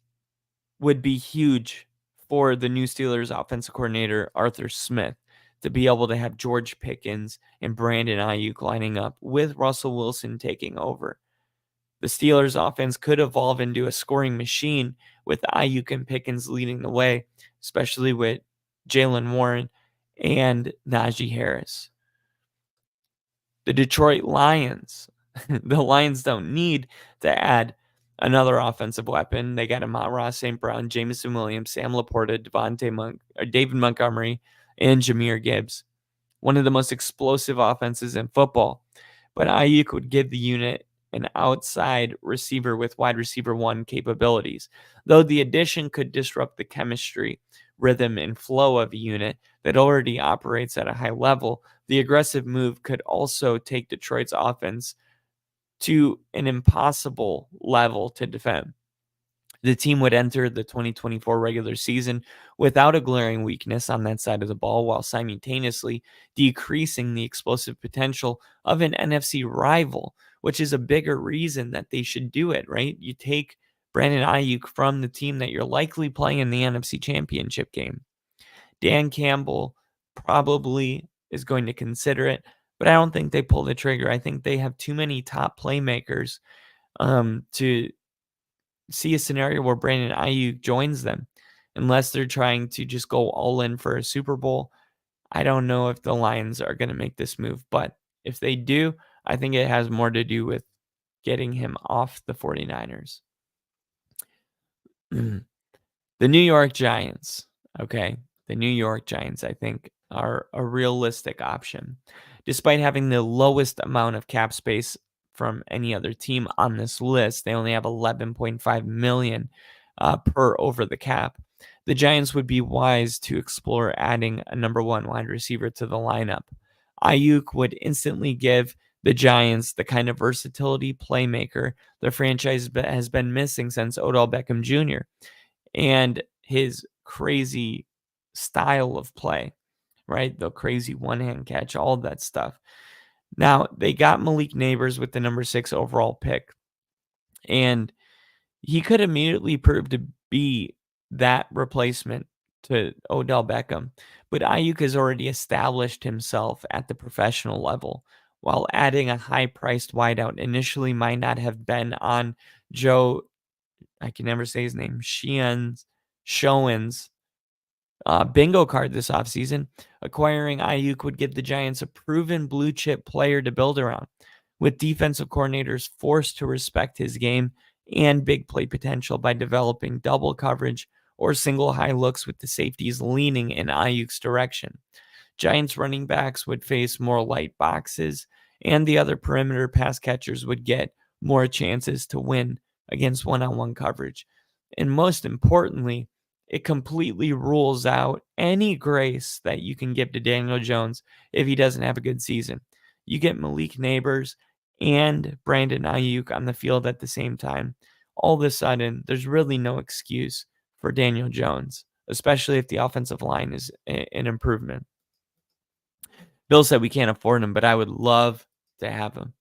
would be huge for the new Steelers offensive coordinator, Arthur Smith, to be able to have George Pickens and Brandon Ayuk lining up with Russell Wilson taking over. The Steelers offense could evolve into a scoring machine with Ayuk and Pickens leading the way, especially with Jaylen Warren and Najee Harris. The Detroit Lions. The Lions don't need to add another offensive weapon. They got Amon-Ra St. Brown, Jameson Williams, Sam Laporta, David Montgomery, and Jahmyr Gibbs. One of the most explosive offenses in football. But Ayuk would give the unit an outside receiver with wide receiver one capabilities. Though the addition could disrupt the chemistry, rhythm, and flow of a unit that already operates at a high level, the aggressive move could also take Detroit's offense to an impossible level to defend. The team would enter the 2024 regular season without a glaring weakness on that side of the ball, while simultaneously decreasing the explosive potential of an NFC rival, which is a bigger reason that they should do it, right? You take Brandon Ayuk from the team that you're likely playing in the NFC Championship game. Dan Campbell probably is going to consider it, but I don't think they pull the trigger. I think they have too many top playmakers to see a scenario where Brandon Ayuk joins them, unless they're trying to just go all in for a Super Bowl. I don't know if the Lions are going to make this move, but if they do, I think it has more to do with getting him off the 49ers. The New York Giants. Okay. The New York Giants, I think, are a realistic option. Despite having the lowest amount of cap space from any other team on this list, they only have $11.5 million per over the cap. the Giants would be wise to explore adding a number one wide receiver to the lineup. Ayuk would instantly give the Giants the kind of versatility playmaker the franchise has been missing since Odell Beckham Jr. and his crazy style of play, right? The crazy one-hand catch, all that stuff. Now, they got Malik Neighbors with the number 6 overall pick, and he could immediately prove to be that replacement to Odell Beckham. But Ayuk has already established himself at the professional level, while adding a high-priced wideout initially might not have been on Joe, I can never say his name, Schoen's bingo card this offseason. Acquiring Ayuk would give the Giants a proven blue chip player to build around, with defensive coordinators forced to respect his game and big play potential by developing double coverage or single high looks with the safeties leaning in Ayuk's direction. Giants running backs would face more light boxes, and the other perimeter pass catchers would get more chances to win against one-on-one coverage. And most importantly, it completely rules out any grace that you can give to Daniel Jones if he doesn't have a good season. You get Malik Neighbors and Brandon Ayuk on the field at the same time. All of a sudden, there's really no excuse for Daniel Jones, especially if the offensive line is an improvement. Bill said we can't afford him, but I would love to have him.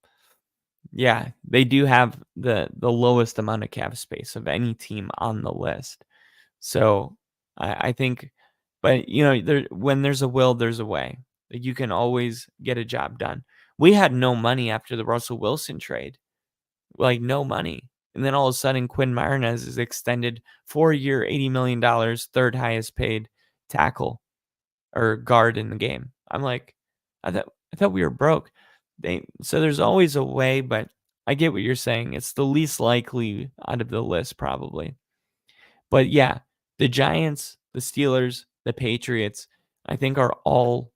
Yeah, they do have the lowest amount of cap space of any team on the list. So I think, but when there's a will, there's a way. You can always get a job done. We had no money after the Russell Wilson trade, like no money. And then all of a sudden, Quinn Martinez is extended 4-year, $80 million, third highest paid tackle or guard in the game. I'm like, I thought we were broke. So there's always a way, but I get what you're saying. It's the least likely out of the list, probably. But yeah, the Giants, the Steelers, the Patriots, I think are all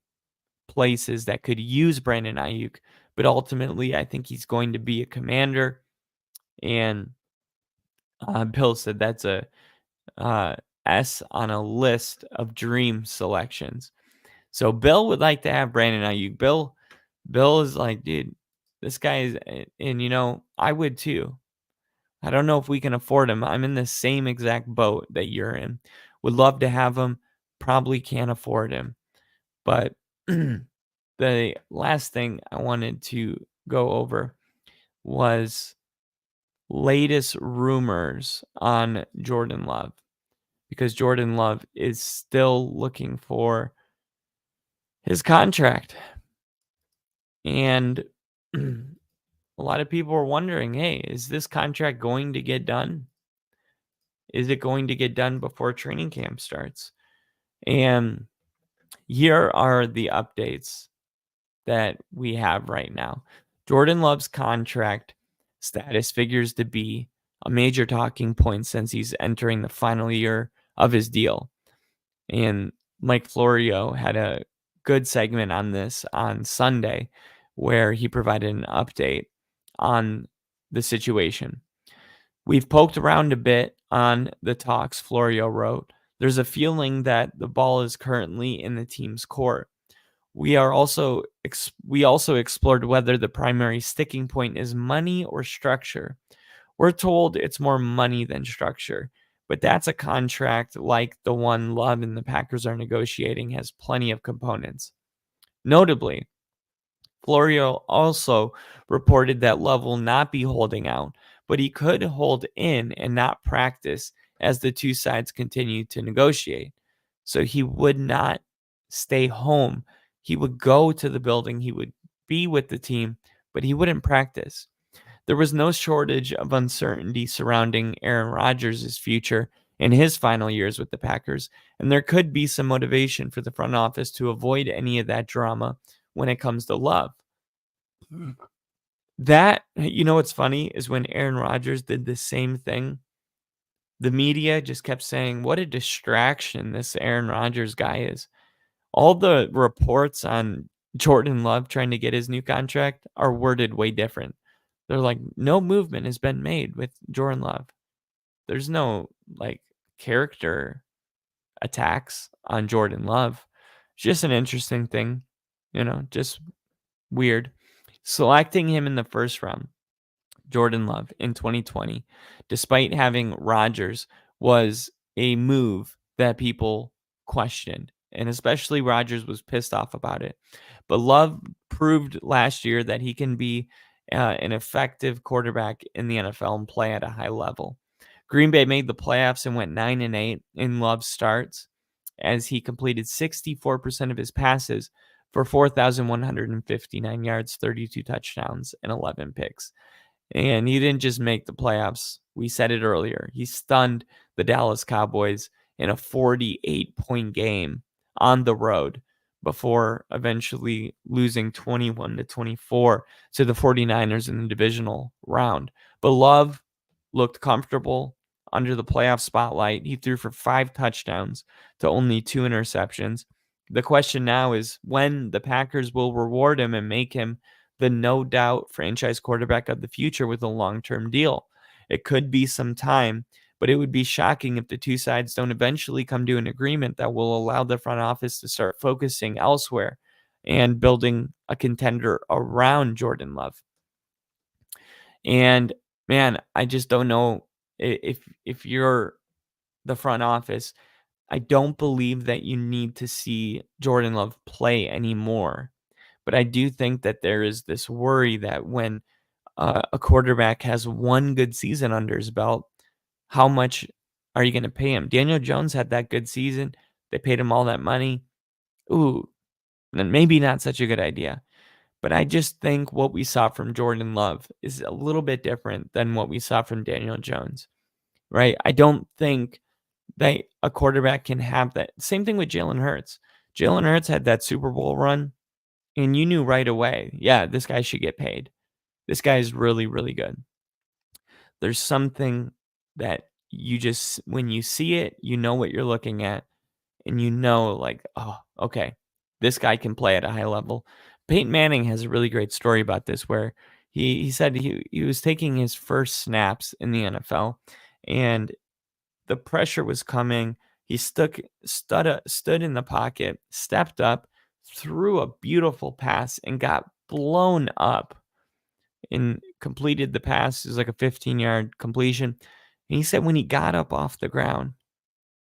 places that could use Brandon Ayuk. But ultimately, I think he's going to be a Commander. And Bill said that's a S on a list of dream selections. So Bill would like to have Brandon Ayuk. Bill is like, dude, this guy is, and I would too. I don't know if we can afford him. I'm in the same exact boat that you're in. Would love to have him. Probably can't afford him. But the last thing I wanted to go over was latest rumors on Jordan Love, because Jordan Love is still looking for his contract. And a lot of people are wondering, hey, is this contract going to get done? Is it going to get done before training camp starts? And here are the updates that we have right now. Jordan Love's contract status figures to be a major talking point since he's entering the final year of his deal. And Mike Florio had a good segment on this on Sunday where he provided an update on the situation. We've poked around a bit on the talks, Florio wrote. There's a feeling that the ball is currently in the team's court. We also explored whether the primary sticking point is money or structure. We're told it's more money than structure, but that's a contract like the one Love and the Packers are negotiating has plenty of components. Notably, Florio also reported that Love will not be holding out, but he could hold in and not practice as the two sides continue to negotiate. So he would not stay home. He would go to the building. He would be with the team, but he wouldn't practice. There was no shortage of uncertainty surrounding Aaron Rodgers' future in his final years with the Packers, and there could be some motivation for the front office to avoid any of that drama when it comes to Love. That, what's funny is when Aaron Rodgers did the same thing, the media just kept saying, what a distraction this Aaron Rodgers guy is. All the reports on Jordan Love trying to get his new contract are worded way different. They're like, no movement has been made with Jordan Love. There's no character attacks on Jordan Love. Just an interesting thing, just weird. Selecting him in the first round, Jordan Love in 2020, despite having Rodgers, was a move that people questioned. And especially Rodgers was pissed off about it. But Love proved last year that he can be an effective quarterback in the NFL and play at a high level. Green Bay made the playoffs and went 9-8 in Love's starts as he completed 64% of his passes for 4,159 yards, 32 touchdowns, and 11 picks. And he didn't just make the playoffs. We said it earlier. He stunned the Dallas Cowboys in a 48-point game on the road before eventually losing 21-24 to the 49ers in the divisional round. But Love looked comfortable under the playoff spotlight. He threw for 5 touchdowns to only 2 interceptions. The question now is when the Packers will reward him and make him the no doubt franchise quarterback of the future with a long-term deal. It could be some time, but it would be shocking if the two sides don't eventually come to an agreement that will allow the front office to start focusing elsewhere and building a contender around Jordan Love. And man, I just don't know if you're the front office. I don't believe that you need to see Jordan Love play anymore. But I do think that there is this worry that when a quarterback has one good season under his belt, how much are you going to pay him? Daniel Jones had that good season. They paid him all that money. Ooh, then maybe not such a good idea. But I just think what we saw from Jordan Love is a little bit different than what we saw from Daniel Jones, right? I don't think that a quarterback can have that. Same thing with Jalen Hurts. Jalen Hurts had that Super Bowl run. And you knew right away, yeah, this guy should get paid. This guy is really, really good. There's something that you just, when you see it, you know what you're looking at. And you know, like, oh, okay, this guy can play at a high level. Peyton Manning has a really great story about this where he said he was taking his first snaps in the NFL and the pressure was coming. He stood in the pocket, stepped up, threw a beautiful pass, and got blown up and completed the pass. It was like a 15-yard completion. And he said when he got up off the ground,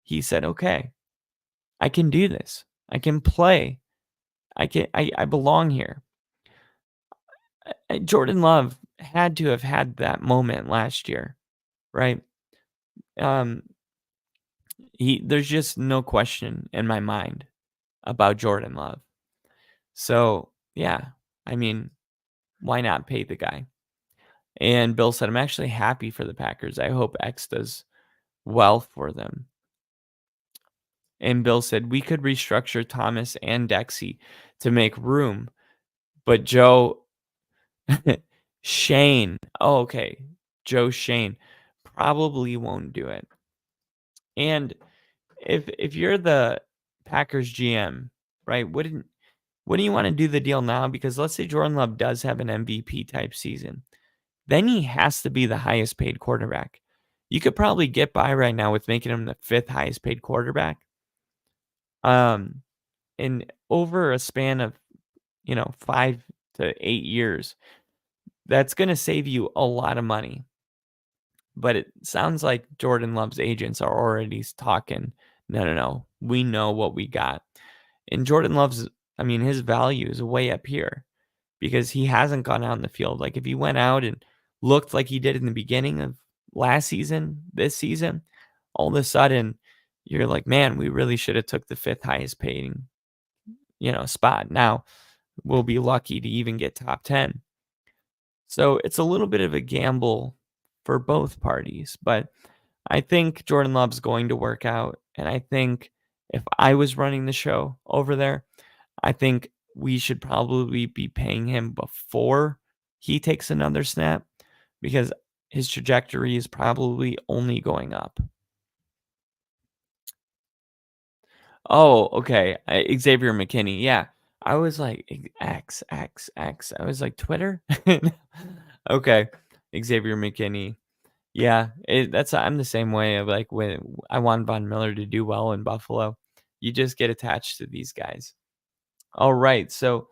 he said, okay, I can do this. I can play. I belong here. Jordan Love had to have had that moment last year, right? There's just no question in my mind about Jordan Love. So, yeah, I mean, why not pay the guy? And Bill said, I'm actually happy for the Packers. I hope X does well for them. And Bill said, we could restructure Thomas and Dexy to make room. But Joe Shane, Joe Shane probably won't do it. And if you're the Packers GM, right, wouldn't you want to do the deal now? Because let's say Jordan Love does have an MVP type season. Then he has to be the highest paid quarterback. You could probably get by right now with making him the 5th highest paid quarterback. And over a span of, 5 to 8 years, that's going to save you a lot of money. But it sounds like Jordan Love's agents are already talking, no, we know what we got. And Jordan Love's, his value is way up here because he hasn't gone out in the field. Like if he went out and looked like he did in the beginning of last season, this season, all of a sudden you're like, man, we really should have took the 5th highest paying, spot. Now we'll be lucky to even get top 10. So it's a little bit of a gamble for both parties, but I think Jordan Love's going to work out. And I think if I was running the show over there, I think we should probably be paying him before he takes another snap because his trajectory is probably only going up. Oh, okay. Xavier McKinney. Yeah. I was like, X. I was like, Twitter? Okay. Xavier McKinney. Yeah, I'm the same way. Like when I want Von Miller to do well in Buffalo, you just get attached to these guys. All right, so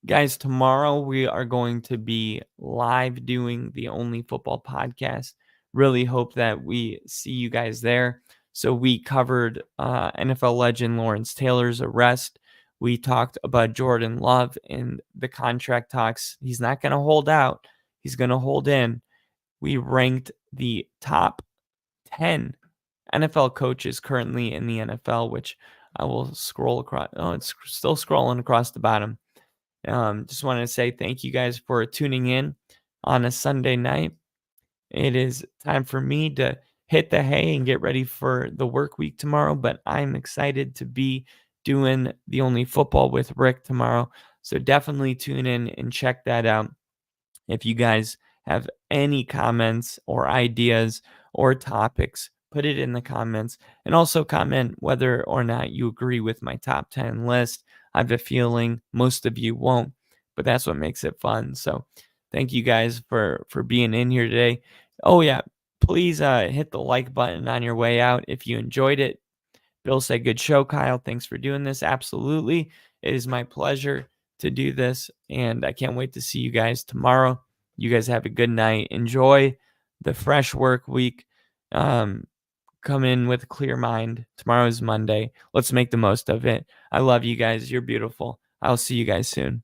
guys, tomorrow we are going to be live doing the Only Football podcast. Really hope that we see you guys there. So we covered NFL legend Lawrence Taylor's arrest. We talked about Jordan Love and the contract talks. He's not going to hold out. He's going to hold in. We ranked the top 10 NFL coaches currently in the NFL, which I will scroll across. Oh, it's still scrolling across the bottom. Just wanted to say thank you guys for tuning in on a Sunday night. It is time for me to hit the hay and get ready for the work week tomorrow, but I'm excited to be doing the Only Football with Rick tomorrow. So definitely tune in and check that out. If you guys have any comments or ideas or topics, put it in the comments, and also comment whether or not you agree with my top 10 list. I have a feeling most of you won't, but that's what makes it fun. So thank you guys for being in here today. Oh yeah, please hit the like button on your way out if you enjoyed it. Bill said, good show, Kyle. Thanks for doing this. Absolutely. It is my pleasure to do this, and I can't wait to see you guys tomorrow. You guys have a good night. Enjoy the fresh work week. Come in with a clear mind. Tomorrow is Monday. Let's make the most of it. I love you guys. You're beautiful. I'll see you guys soon.